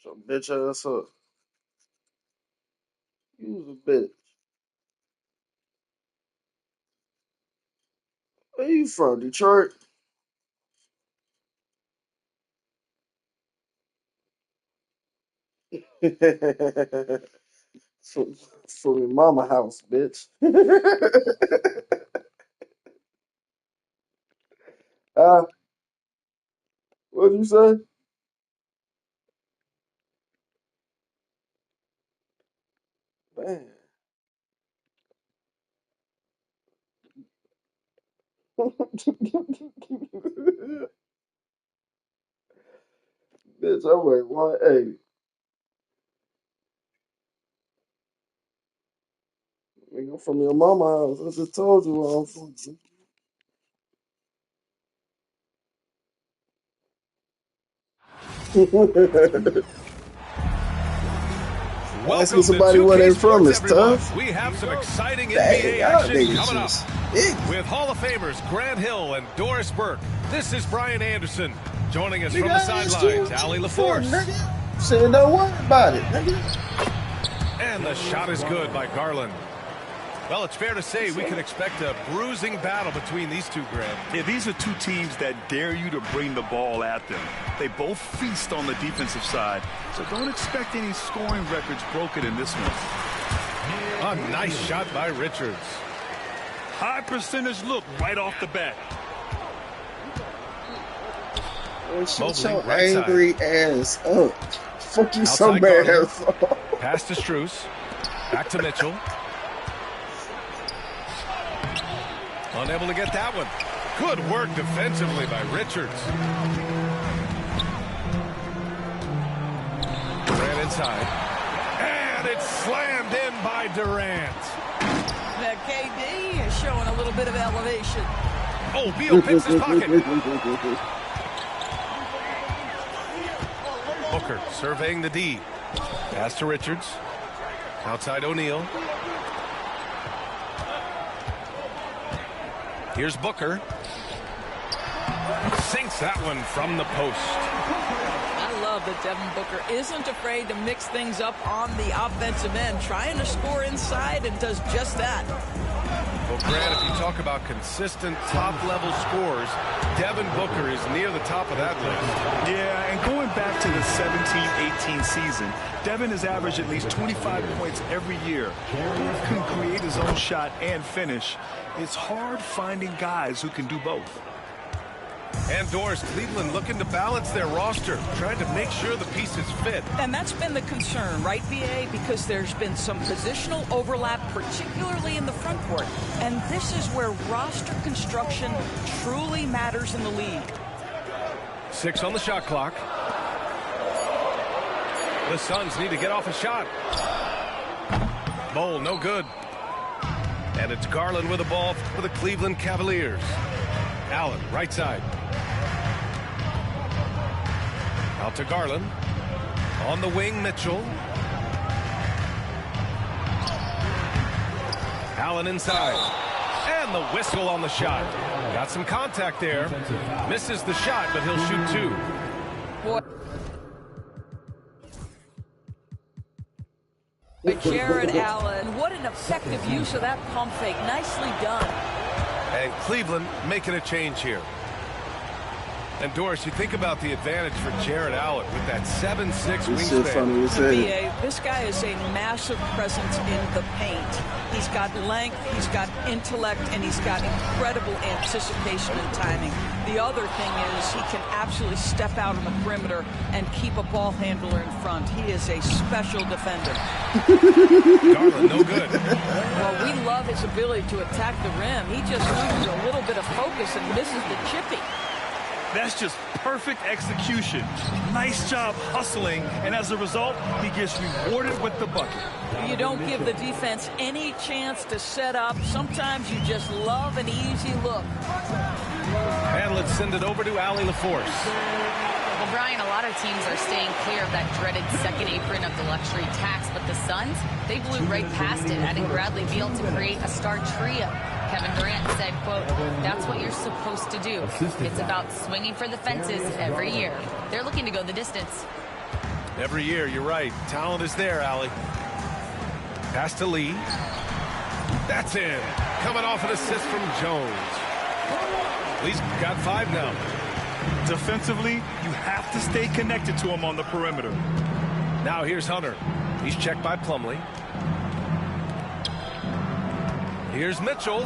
your bitch ass up. You was a bitch. Where you from, Detroit? from, from your mama house, bitch. What'd you say? Man. Bitch, I'm like, why? Hey, nigga, from your mama house. I just told you where I'm from. Asking somebody where they're from is tough. We have some exciting Dang, NBA y'all action niggas coming up. just With Hall of Famers Grant Hill and Doris Burke, this is Brian Anderson. Joining us from the sidelines, Allie LaForce. Saying don't worry about it, nigga. And the shot is good by Garland. Well, it's fair to say we can expect a bruising battle between these two, Grant. Yeah, these are two teams that dare you to bring the ball at them. They both feast on the defensive side, so don't expect any scoring records broken in this one. A nice shot by Richards. High percentage look right off the bat. Shut your angry ass up. Fuck you so Outside bad. Pass to Strus. Back to Mitchell. Unable to get that one. Good work defensively by Richards. Durant inside. And it's slammed in by Durant. Now KD is showing a little bit of elevation. Oh, Beal picks his pocket. Booker surveying the D. Pass to Richards. Outside O'Neal. Here's Booker. Sinks that one from the post. I love that Devin Booker isn't afraid to mix things up on the offensive end, trying to score inside, and does just that. Well, Grant, if you talk about consistent top-level scores, Devin Booker is near the top of that list. Yeah, and going back to the 17-18 season, Devin has averaged at least 25 points every year. He can create his own shot and finish. It's hard finding guys who can do both. And Doris, Cleveland looking to balance their roster, trying to make sure the pieces fit. And that's been the concern, right, BA? Because there's been some positional overlap, particularly in the front court. And this is where roster construction truly matters in the league. 6 on the shot clock. The Suns need to get off a shot. Bowl, no good. And it's Garland with the ball for the Cleveland Cavaliers. Allen, right side. Out to Garland. On the wing, Mitchell. Allen inside. And the whistle on the shot. Got some contact there. Misses the shot, but he'll shoot 2. Boy. Jared Allen, what an effective use of that pump fake. Nicely done. And Cleveland making a change here. And Doris, you think about the advantage for Jared Allen with that 7'6" wingspan. This guy is a massive presence in the paint. He's got length, he's got intellect, and he's got incredible anticipation and timing. The other thing is he can absolutely step out on the perimeter and keep a ball handler in front. He is a special defender. Garland, no good. Well, we love his ability to attack the rim. He just loses a little bit of focus and misses the chippy. That's just perfect execution. Nice job hustling, and as a result, he gets rewarded with the bucket. You don't give the defense any chance to set up. Sometimes you just love an easy look. And let's send it over to Allie LaForce. Well, Brian, a lot of teams are staying clear of that dreaded second apron of the luxury tax, but the Suns, they blew right past it, adding Bradley Beal to create a star trio. Kevin Durant said, quote, "That's what you're supposed to do. It's about swinging for the fences every year." They're looking to go the distance. Every year, you're right. Talent is there, Allie. Pass to Lee. That's in. Coming off an assist from Jones. Lee's got 5 now. Defensively, you have to stay connected to him on the perimeter. Now here's Hunter. He's checked by Plumlee. Here's Mitchell.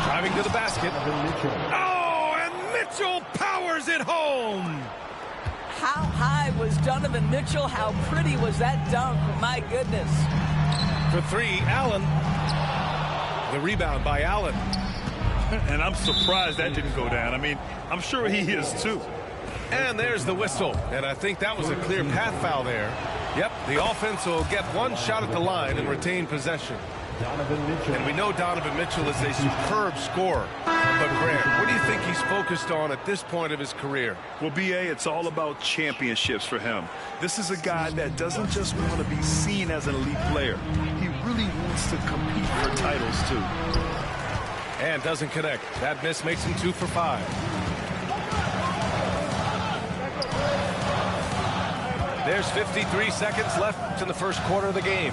Driving to the basket. Oh, and Mitchell powers it home. How high was Donovan Mitchell? How pretty was that dunk? My goodness. For 3, Allen. The rebound by Allen. And I'm surprised that didn't go down. I mean, I'm sure he is too. And there's the whistle. And I think that was a clear path foul there. Yep, the offense will get 1 shot at the line and retain possession. And we know Donovan Mitchell is a superb scorer. But Grant, what do you think he he's focused on at this point of his career? Well, B.A., it's all about championships for him. This is a guy that doesn't just want to be seen as an elite player. He really wants to compete for titles, too. And doesn't connect. That miss makes him 2 for 5. There's 53 seconds left in the first quarter of the game.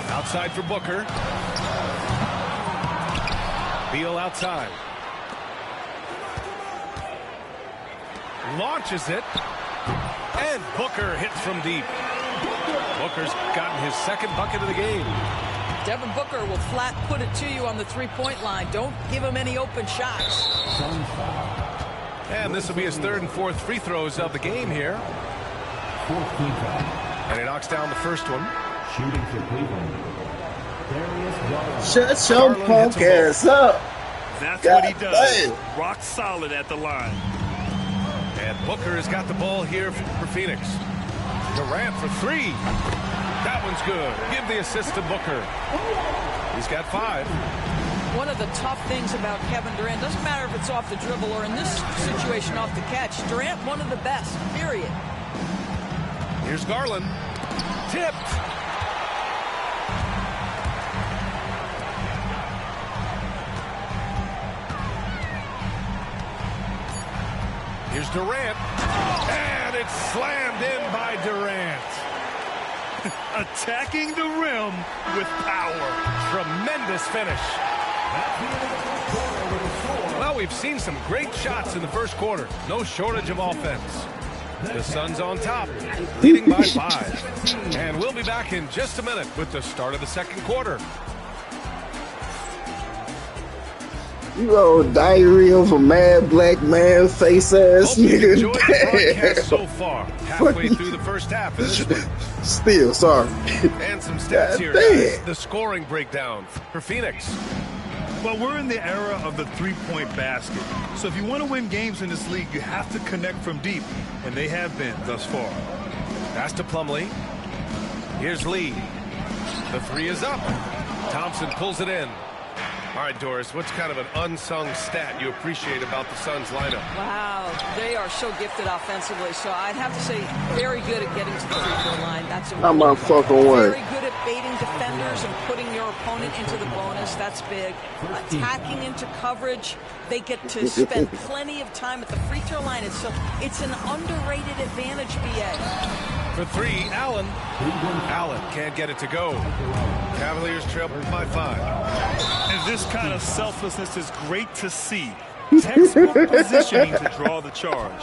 Outside for Booker. Beal outside. Launches it. And Booker hits from deep. Booker's gotten his second bucket of the game. Devin Booker will flat put it to you on the three-point line. Don't give him any open shots. And this will be his third and fourth free throws of the game here. And he knocks down the first one. Shooting for Cleveland. Shut your punk ass up. That's what he does. Rock solid at the line. And Booker has got the ball here for Phoenix. Durant for 3. That one's good. Give the assist to Booker. He's got 5. One of the tough things about Kevin Durant, doesn't matter if it's off the dribble or in this situation off the catch, Durant one of the best, period. Here's Garland. Tipped. Here's Durant. And it's slammed in by Durant. Attacking the rim with power. Tremendous finish. Well, we've seen some great shots in the first quarter. No shortage of offense. The Suns on top, leading by 5. And we'll be back in just a minute with the start of the second quarter. You old diary of a mad black man face ass Hope you nigga. enjoyed the broadcast so far. Halfway through the first half of this one. Still, sorry. And some stats God here, damn. guys. The scoring breakdown for Phoenix. Well, we're in the era of the three-point basket. So if you want to win games in this league, you have to connect from deep. And they have been thus far. Pass to Plumlee. Here's Lee. The 3 is up. Thompson pulls it in. All right, Doris, what's kind of an unsung stat you appreciate about the Suns lineup? Wow, they are so gifted offensively. So I'd have to say very good at getting to the free throw line. That's I'm my fucking way. very good at baiting defenders and putting your opponent into the bonus. That's big. Attacking into coverage. They get to spend plenty of time at the free throw line. It's an underrated advantage, BA. For 3, Allen. Allen can't get it to go. Cavaliers trail by 5. And this kind of selflessness is great to see. Textbook positioning to draw the charge.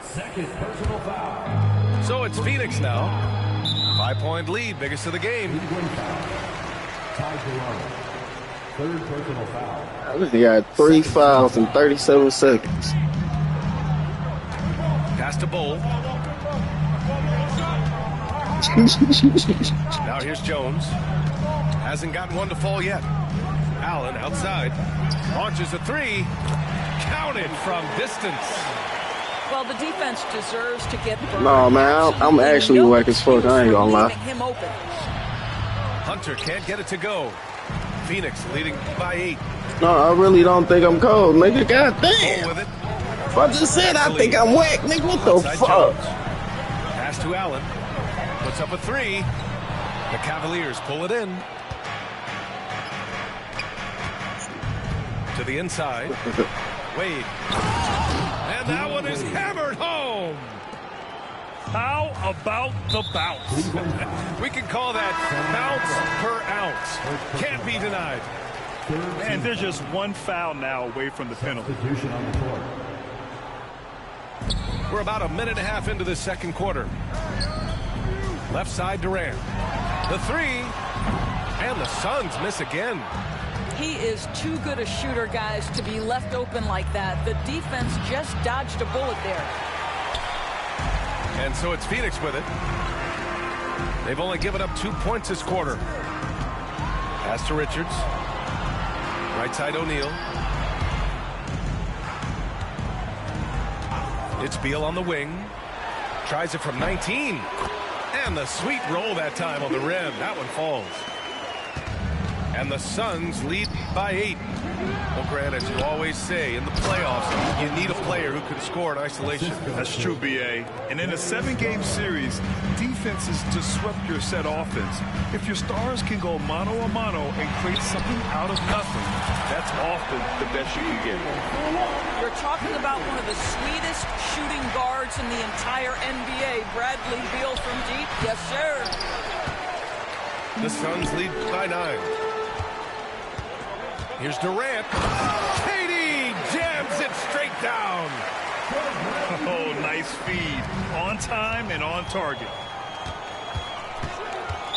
Second personal foul. So it's Phoenix now. 5-point lead, biggest of the game. Ty Jerome. Third personal foul. He got 3 fouls in 37 seconds. Pass to Bull. Now here's Jones. Hasn't gotten one to fall yet. Allen outside. Launches a 3. Counted from distance. Well, the defense deserves to get burned. No, man, I'm actually whack as fuck. I ain't gonna lie. Him open. Hunter can't get it to go. Phoenix leading by 8. No, I really don't think I'm cold, nigga. God damn. Bull with it. I just said I think I'm whack, nigga. What the Outside fuck? Jones. Pass to Allen. Puts up a 3. The Cavaliers pull it in. To the inside. Wade. And that one is hammered home. How about the bounce? We can call that bounce per ounce. Can't be denied. And they're just one foul now away from the penalty. Substitution on the court. We're about a minute and a half into the second quarter. Left side Durant. The 3. And the Suns miss again. He is too good a shooter, guys, to be left open like that. The defense just dodged a bullet there. And so it's Phoenix with it. They've only given up 2 points this quarter. Pass to Richards. Right side O'Neal. It's Beal on the wing. Tries it from 19. And the sweet roll that time on the rim. That one falls. And the Suns lead by 8. Well, Grant, as you always say, in the playoffs, you need a player who can score in isolation. That's true, B.A. And in a 7-game series, defense is disrupt your set offense. If your stars can go mano-a-mano and create something out of nothing, that's often the best you can get. You're talking about one of the sweetest shooting guards in the entire NBA, Bradley Beal from deep. Yes, sir. The Suns lead by 9. Here's Durant. KD jams it straight down. Oh, nice feed. On time and on target.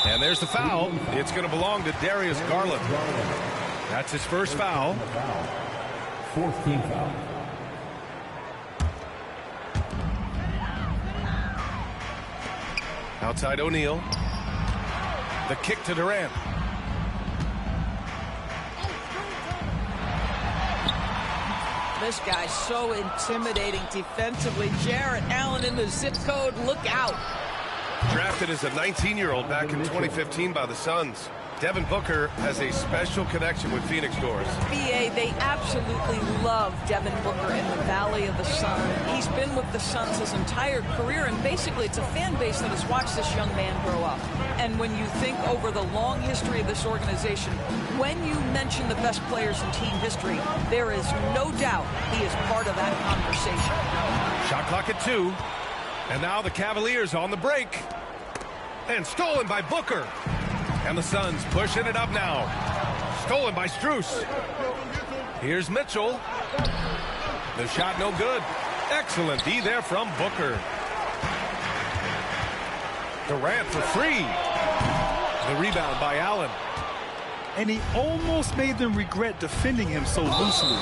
And there's the foul. It's going to belong to Darius Garland. That's his first foul. 4th team foul. Outside O'Neal. The kick to Durant. This guy's so intimidating defensively. Jarrett Allen in the zip code. Look out. Drafted as a 19-year-old back in 2015 by the Suns. Devin Booker has a special connection with Phoenix Doors. BA, they absolutely love Devin Booker in the Valley of the Sun. He's been with the Suns his entire career, and basically it's a fan base that has watched this young man grow up. And when you think over the long history of this organization, when you mention the best players in team history, there is no doubt he is part of that conversation. Shot clock at 2. And now the Cavaliers on the break. And stolen by Booker. And the Suns pushing it up now. Stolen by Strus. Here's Mitchell. The shot no good. Excellent D there from Booker. Durant for 3. The rebound by Allen. And he almost made them regret defending him so loosely.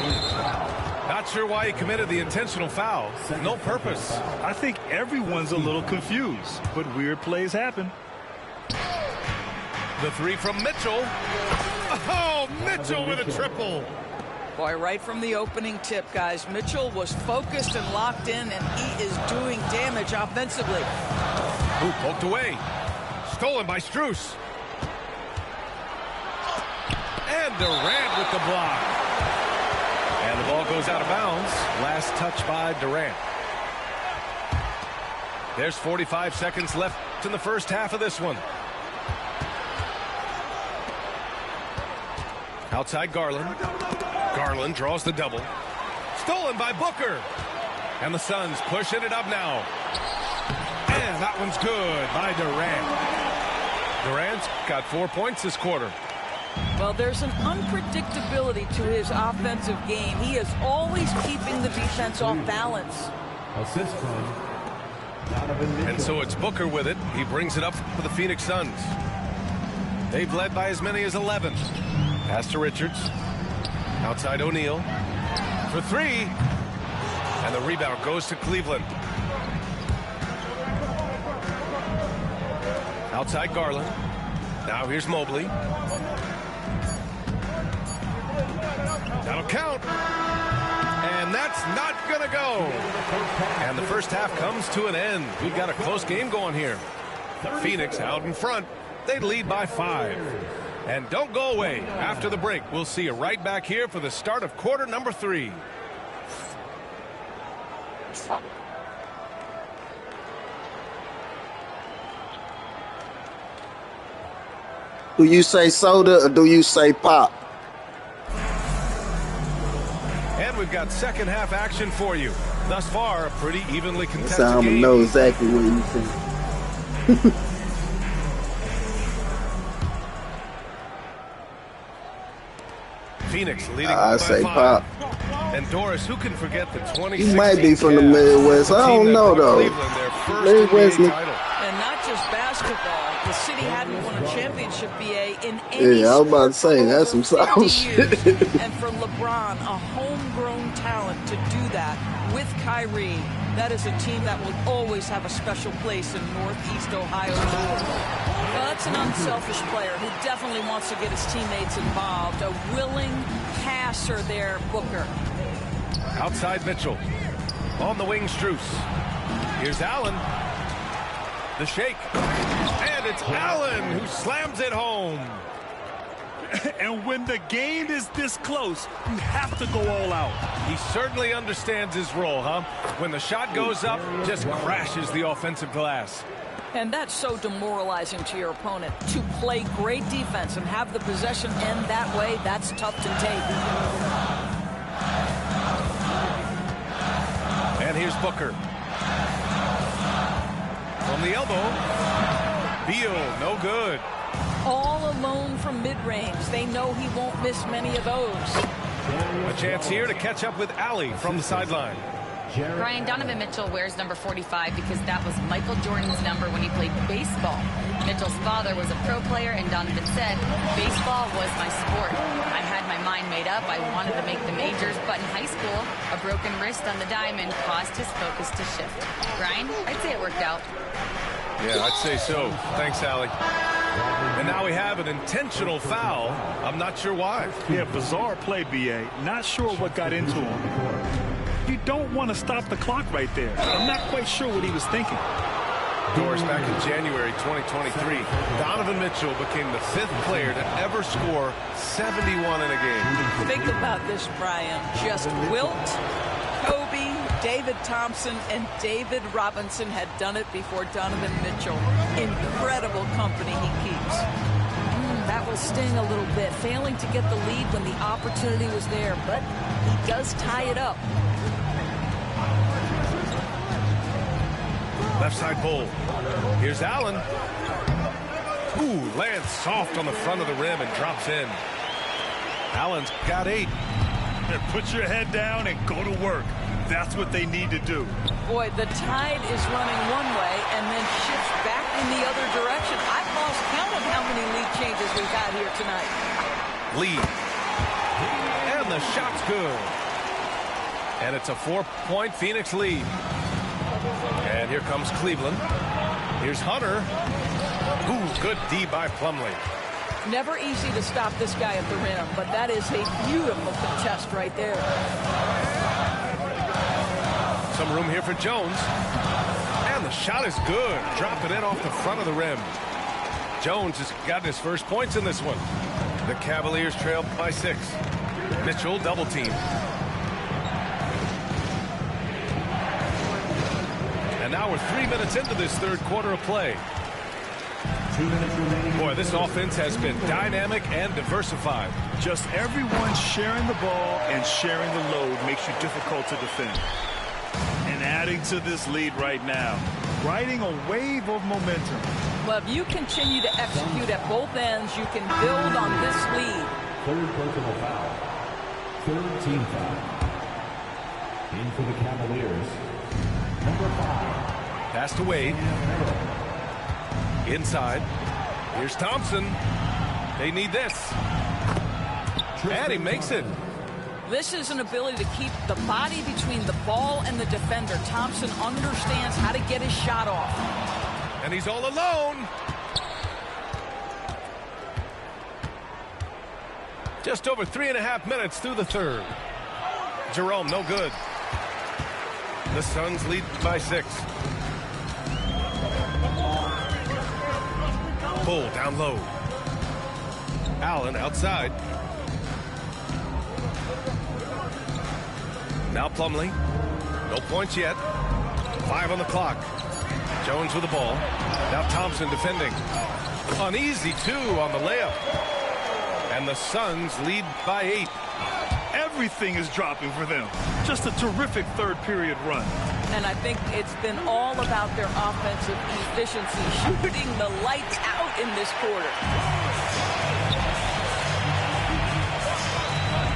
Not sure why he committed the intentional foul. No purpose. I think everyone's a little confused, but weird plays happen. The 3 from Mitchell. Oh, Mitchell with a triple. Boy, right from the opening tip, guys, Mitchell was focused and locked in, and he is doing damage offensively. Ooh, poked away. Stolen by Strus. And Durant with the block. And the ball goes out of bounds. Last touch by Durant. There's 45 seconds left in the first half of this one. Outside Garland. Garland draws the double. Stolen by Booker. And the Suns pushing it up now. And that one's good by Durant. Durant's got 4 points this quarter. Well, there's an unpredictability to his offensive game. He is always keeping the defense off balance. Assist from Donovan Mitchell. And so it's Booker with it. He brings it up for the Phoenix Suns. They've led by as many as 11. Pass to Richards. Outside O'Neal. For 3. And the rebound goes to Cleveland. Outside Garland. Now here's Mobley. That'll count. And that's not going to go. And the first half comes to an end. We've got a close game going here. Phoenix out in front. They lead by 5. And don't go away. After the break, we'll see you right back here for the start of quarter number 3. Do you say soda or do you say pop? And we've got second half action for you. Thus far, a pretty evenly contested So I'm game. gonna know exactly what you think. Phoenix leading I by say 5. pop. And Doris, who can forget the 2016 He might be from the Midwest. I don't know though. Midwest. And not just basketball. The city hadn't won a championship, BA, in any Yeah, I was about to say that's some sport South for 50 shit. years. And for LeBron, a homegrown talent, to do that with Kyrie, that is a team that will always have a special place in Northeast Ohio. Well, that's an unselfish player who definitely wants to get his teammates involved. A willing passer there, Booker. Outside Mitchell. On the wing, Strus. Here's Allen. The shake. And it's Allen who slams it home. And when the game is this close, you have to go all out. He certainly understands his role, huh? When the shot goes up, just crashes the offensive glass. And that's so demoralizing to your opponent. To play great defense and have the possession end that way, that's tough to take. And here's Booker. From the elbow. Beal, no good. All alone from mid-range. They know he won't miss many of those. A chance here to catch up with Allie from the sideline. Brian, Donovan Mitchell wears number 45 because that was Michael Jordan's number when he played baseball. Mitchell's father was a pro player, and Donovan said, baseball was my sport. I had my mind made up. I wanted to make the majors, but in high school, a broken wrist on the diamond caused his focus to shift. Brian, I'd say it worked out. Yeah, I'd say so. Thanks, Allie. And now we have an intentional foul. I'm not sure why. Yeah, bizarre play, B.A. Not sure what got into him. You don't want to stop the clock right there. I'm not quite sure what he was thinking. Doris, back in January 2023, Donovan Mitchell became the 5th player to ever score 71 in a game. Think about this, Brian. Just Wilt, Kobe, David Thompson, and David Robinson had done it before Donovan Mitchell. Incredible company he keeps. That will sting a little bit, failing to get the lead when the opportunity was there, but he does tie it up. Left side pull. Here's Allen. Ooh, lands soft on the front of the rim and drops in. Allen's got 8. Put your head down and go to work. That's what they need to do. Boy, the tide is running one way and then shifts back in the other direction. I've lost count of how many lead changes we've had here tonight. Lead. And the shot's good. And it's a 4-point Phoenix lead. And here comes Cleveland. Here's Hunter. Ooh, good D by Plumlee. Never easy to stop this guy at the rim, but that is a beautiful contest right there. Some room here for Jones. And the shot is good. Drop it in off the front of the rim. Jones has gotten his first points in this one. The Cavaliers trail by 6. Mitchell double team. And now we're 3 minutes into this third quarter of play. 2 minutes remaining. Boy, this offense has been dynamic and diversified. Just everyone sharing the ball and sharing the load makes you difficult to defend. And adding to this lead right now, riding a wave of momentum. Well, if you continue to execute at both ends, you can build on this lead. Third personal foul. Third team foul. In for the Cavaliers. Number 5. Pass to Wade. Inside. Here's Thompson. They need this. And he makes it. This is an ability to keep the body between the ball and the defender. Thompson understands how to get his shot off. And he's all alone. Just over 3.5 minutes through the third. Jerome, no good. The Suns lead by 6. Bull down low. Allen outside. Now Plumlee. No points yet. 5 on the clock. Jones with the ball. Now Thompson defending. Uneasy 2 on the layup. And the Suns lead by 8. Everything is dropping for them. Just a terrific third period run. And I think it's been all about their offensive efficiency, shooting the lights out in this quarter.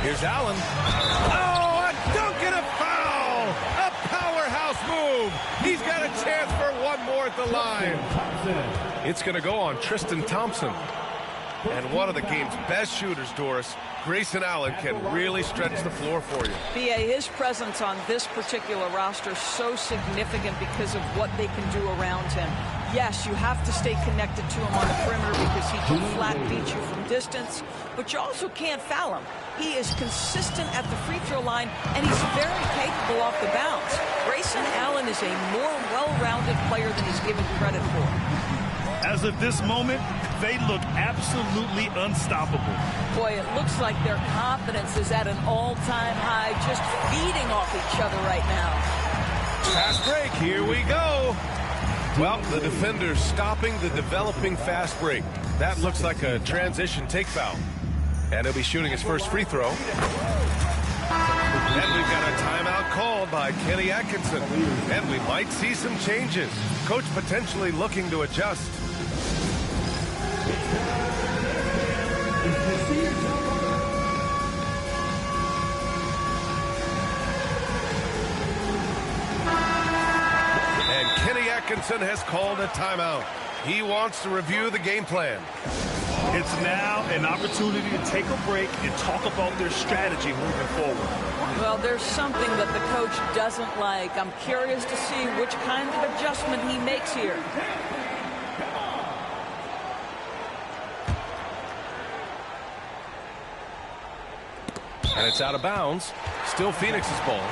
Here's Allen. Oh, a dunk and a foul! A powerhouse move! He's got a chance for one more at the line. It's going to go on Tristan Thompson. And one of the game's best shooters, Doris. Grayson Allen can really stretch the floor for you. B.A., his presence on this particular roster is so significant because of what they can do around him. Yes, you have to stay connected to him on the perimeter because he can flat beat you from distance, but you also can't foul him. He is consistent at the free throw line, and he's very capable off the bounce. Grayson Allen is a more well-rounded player than he's given credit for. As of this moment, They look absolutely unstoppable. Boy, it looks like their confidence is at an all-time high, just feeding off each other right now. Fast break, here we go. Well, the defender's stopping the developing fast break. That looks like a transition take foul. And he'll be shooting his first free throw. And we've got a timeout called by Kenny Atkinson. And we might see some changes. Coach potentially looking to adjust. And Kenny Atkinson has called a timeout. He wants to review the game plan. It's now an opportunity to take a break and talk about their strategy moving forward. Well, there's something that the coach doesn't like. I'm curious to see which kind of adjustment he makes here. And it's out of bounds. Still Phoenix's ball.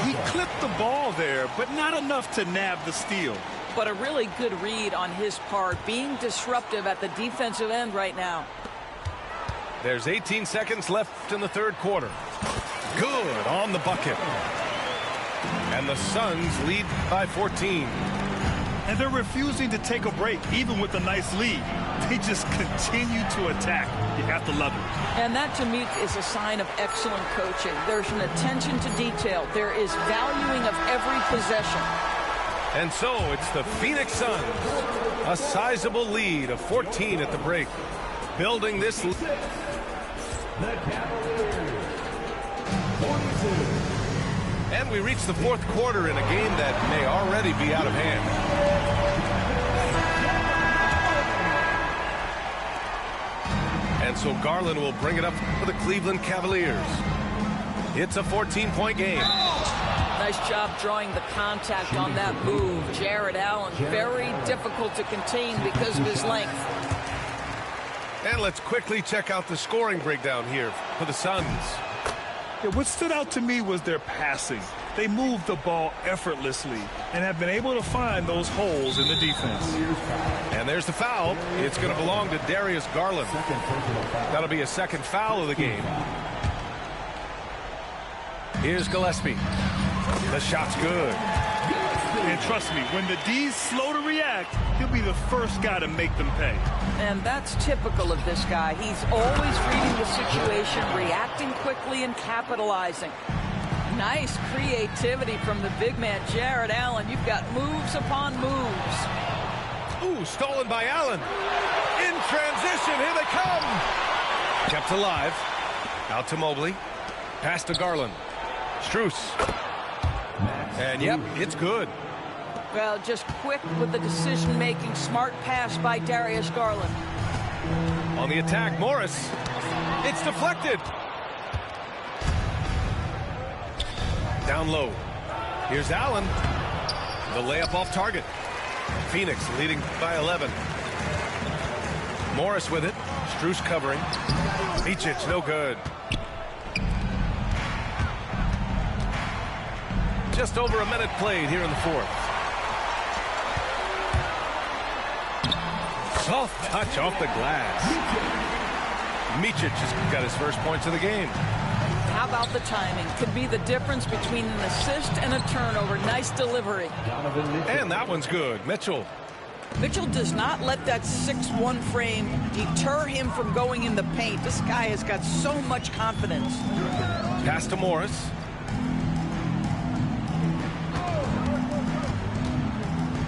He clipped the ball there, but not enough to nab the steal. But a really good read on his part, being disruptive at the defensive end right now. There's 18 seconds left in the third quarter. Good on the bucket. And the Suns lead by 14. And they're refusing to take a break, even with a nice lead. They just continue to attack. You have to love it. And that, to me, is a sign of excellent coaching. There's an attention to detail. There is valuing of every possession. And so it's the Phoenix Suns, a sizable lead of 14 at the break. Building this. The Cavaliers, 42. And we reach the fourth quarter in a game that may already be out of hand. And so Garland will bring it up for the Cleveland Cavaliers. It's a 14-point game. Nice job drawing the contact on that move. Jared Allen, very difficult to contain because of his length. And let's quickly check out the scoring breakdown here for the Suns. Yeah, what stood out to me was their passing. They moved the ball effortlessly and have been able to find those holes in the defense. And there's the foul. It's going to belong to Darius Garland. That'll be a second foul of the game. Here's Gillespie. The shot's good. And trust me, when the D's slow to react, he'll be the first guy to make them pay. And that's typical of this guy. He's always reading the situation, reacting quickly, and capitalizing. Nice creativity from the big man, Jared Allen. You've got moves upon moves. Ooh, stolen by Allen. In transition, here they come. Kept alive. Out to Mobley. Pass to Garland. Strus. And yep, it's good. Well, just quick with the decision-making. Smart pass by Darius Garland. On the attack, Morris. It's deflected. Down low. Here's Allen. The layup off target. Phoenix leading by 11. Morris with it. Strus covering. Micic, no good. Just over a minute played here in the fourth. Soft touch off the glass. Micic has got his first points of the game. How about the timing? Could be the difference between an assist and a turnover. Nice delivery. And that one's good. Mitchell. Mitchell does not let that 6'1" frame deter him from going in the paint. This guy has got so much confidence. Pass to Morris.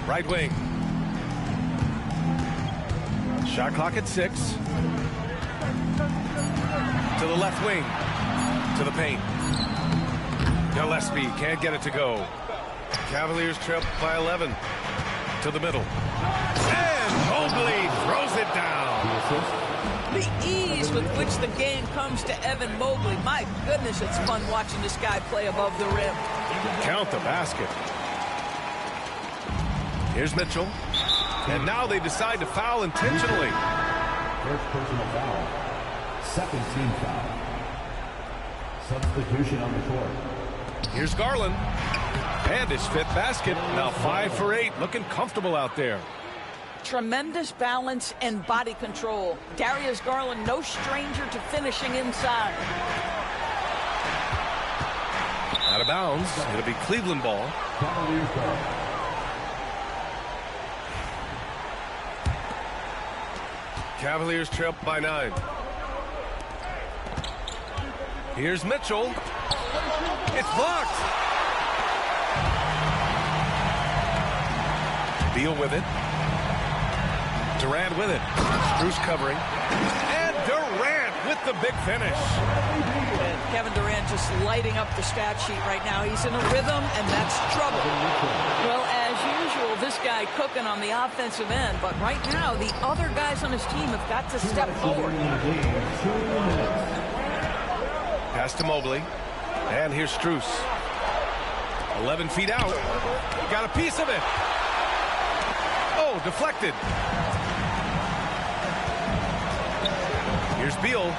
Right wing. Shot clock at 6. To the left wing. To the paint. Gillespie can't get it to go. Cavaliers trail by 11. To the middle. And Mobley throws it down. The ease with which the game comes to Evan Mobley. My goodness, it's fun watching this guy play above the rim. Count the basket. Here's Mitchell. And now they decide to foul intentionally. First personal foul. Second team foul. Substitution on the court. Here's Garland. And his fifth basket. Now 5 for 8. Looking comfortable out there. tremendous balance and body control. Darius Garland, no stranger to finishing inside. Out of bounds. It'll be Cleveland ball. Cavaliers trail by 9. Here's Mitchell. It's blocked. Beal with it. Durant with it. Strus covering. And Durant with the big finish. And Kevin Durant just lighting up the stat sheet right now. He's in a rhythm, and that's trouble. Well, as usual, this guy cooking on the offensive end. But right now, the other guys on his team have got to step forward. Pass to Mobley. And here's Strus. 11 feet out. Got a piece of it. Oh, deflected. Here's Beal.